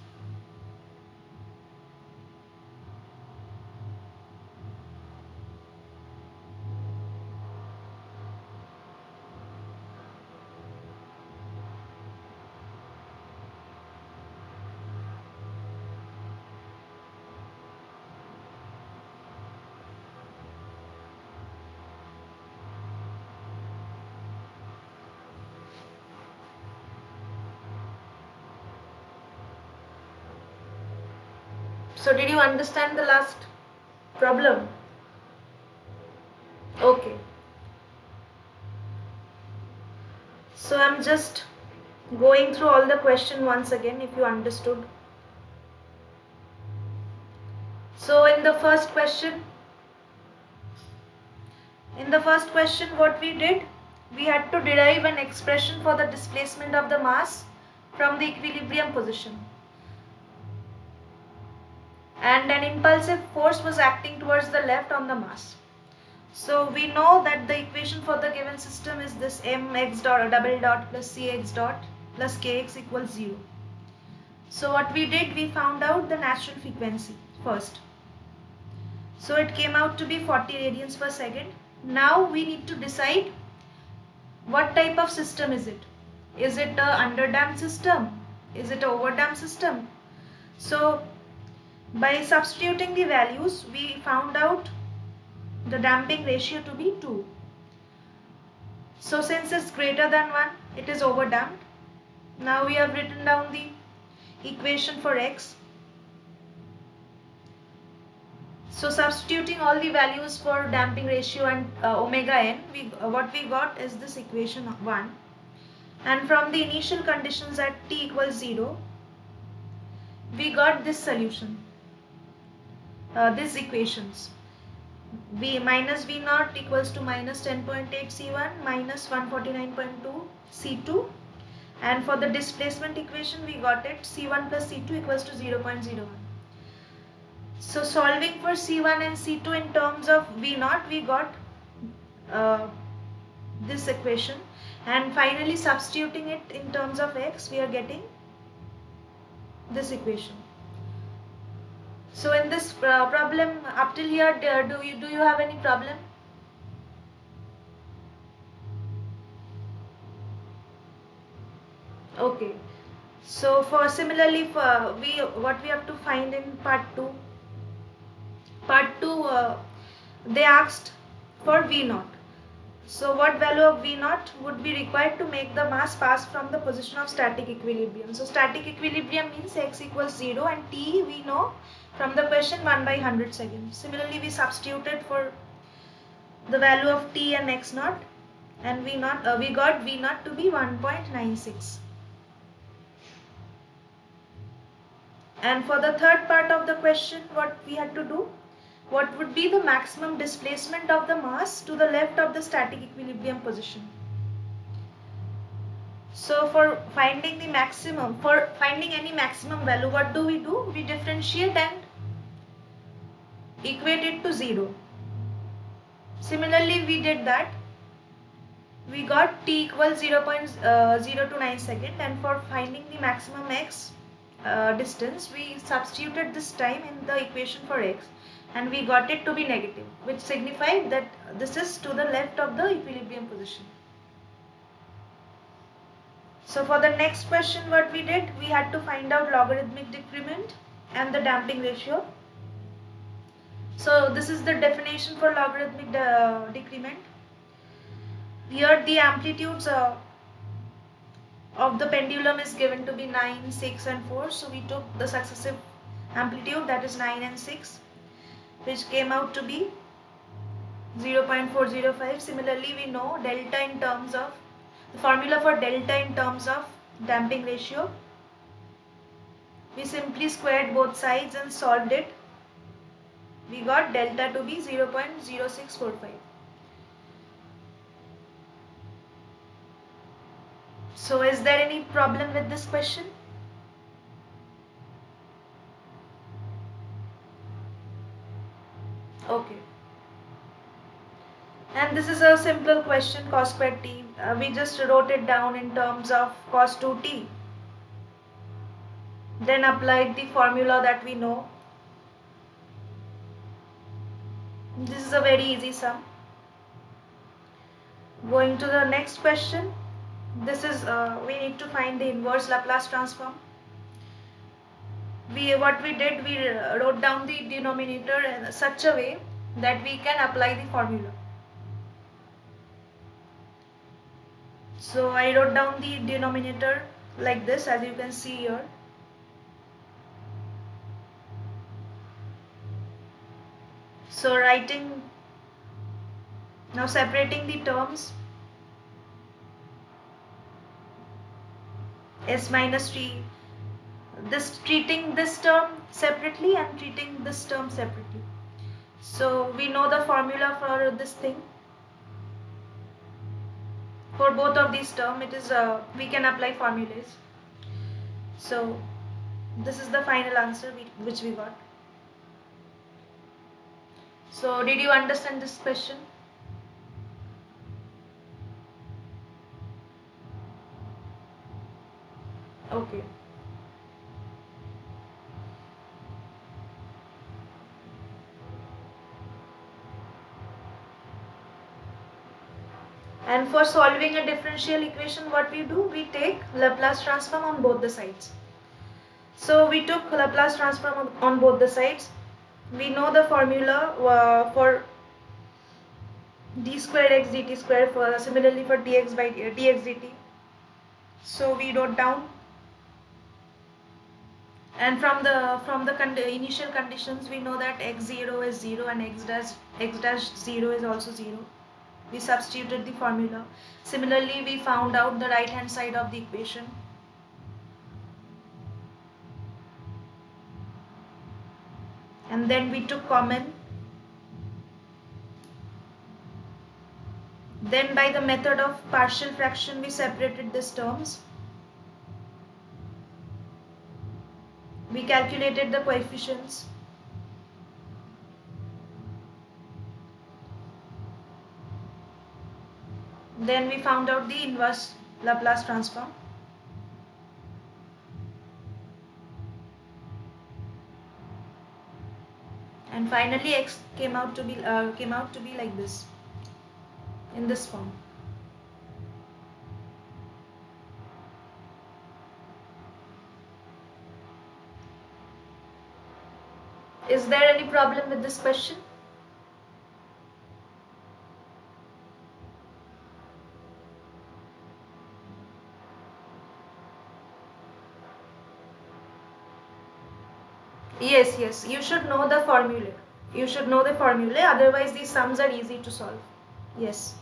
So did you understand the last problem? Okay. So I'm just going through all the question once again if you understood. So in the first question what we did, we had to derive an expression for the displacement of the mass from the equilibrium position. And an impulsive force was acting towards the left on the mass. So we know that the equation for the given system is this mx dot double dot plus cx dot plus kx equals 0. So what we did, we found out the natural frequency first. So it came out to be 40 radians per second. Now we need to decide what type of system is it. Is it a underdamped system? Is it an overdamped system? So by substituting the values, we found out the damping ratio to be 2. So since it's greater than 1, it is overdamped. Now we have written down the equation for x. So substituting all the values for damping ratio and omega n, what we got is this equation 1. And from the initial conditions at t equals 0, we got this solution, these equations. V minus V naught equals to minus 10.8 C1 minus 149.2 C2. And for the displacement equation, we got it C1 plus C2 equals to 0.01. So solving for C1 and C2 in terms of V naught, we got this equation, and finally substituting it in terms of x, we are getting this equation. So in this problem up till here, do you have any problem? Okay. So for similarly for what we have to find in part 2. Part 2, they asked for V naught. So what value of V naught would be required to make the mass pass from the position of static equilibrium? So static equilibrium means x equals 0 and t we know from the question 1 by 100 seconds. Similarly, we substituted for the value of t and x naught, and we got V naught to be 1.96. And for the third part of the question, what we had to do, what would be the maximum displacement of the mass to the left of the static equilibrium position? So for finding the maximum, for finding any maximum value, what do? We differentiate and equate it to 0. Similarly, we did that. We got t equals 0.029 second, and for finding the maximum x distance, we substituted this time in the equation for x, and we got it to be negative, which signified that this is to the left of the equilibrium position. So for the next question, what we did, we had to find out logarithmic decrement and the damping ratio. So this is the definition for logarithmic decrement. Here the amplitudes of the pendulum is given to be 9, 6 and 4. So we took the successive amplitude, that is 9 and 6, which came out to be 0.405. Similarly, we know delta in terms of, the formula for delta in terms of damping ratio. We simply squared both sides and solved it. We got delta to be 0.0645. So is there any problem with this question? Okay. And this is a simple question, cos squared t we just wrote it down in terms of cos 2t, then applied the formula that we know. This is a very easy sum. Going to the next question. This is we need to find the inverse Laplace transform. What we did, we wrote down the denominator in such a way that we can apply the formula. So I wrote down the denominator like this, as you can see here. So now separating the terms, s minus t, treating this term separately and treating this term separately. So we know the formula for this thing. For both of these terms, it is we can apply formulas. So this is the final answer which we got. So did you understand this question? Okay. And for solving a differential equation, what we do, we take Laplace transform on both the sides. So we took Laplace transform on both the sides. We know the formula for d squared x dt square, for similarly for dx by dx dt. So we wrote down, and from the initial conditions, we know that x0 is 0 and x dash 0 is also 0. We substituted the formula. Similarly, we found out the right hand side of the equation. And then we took common. Then by the method of partial fraction, we separated these terms. We calculated the coefficients. Then we found out the inverse Laplace transform. And finally, x came out to be like this, in this form. Is there any problem with this question? Yes, you should know the formula. You should know the formula, otherwise these sums are easy to solve. Yes.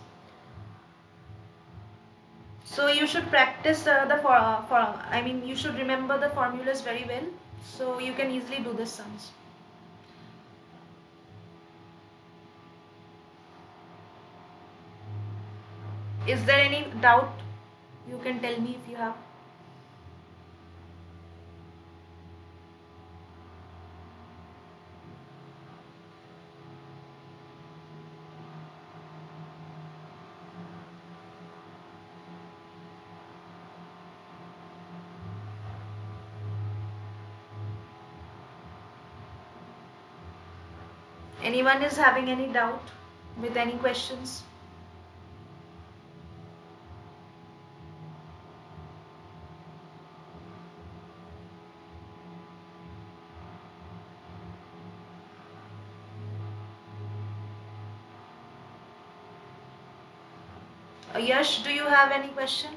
So you should practice you should remember the formulas very well, so you can easily do the sums. Is there any doubt? You can tell me if you have. Anyone is having any doubt with any questions? Yash, do you have any question?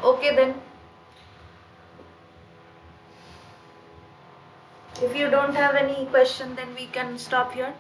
Okay then. If you don't have any question, then we can stop here.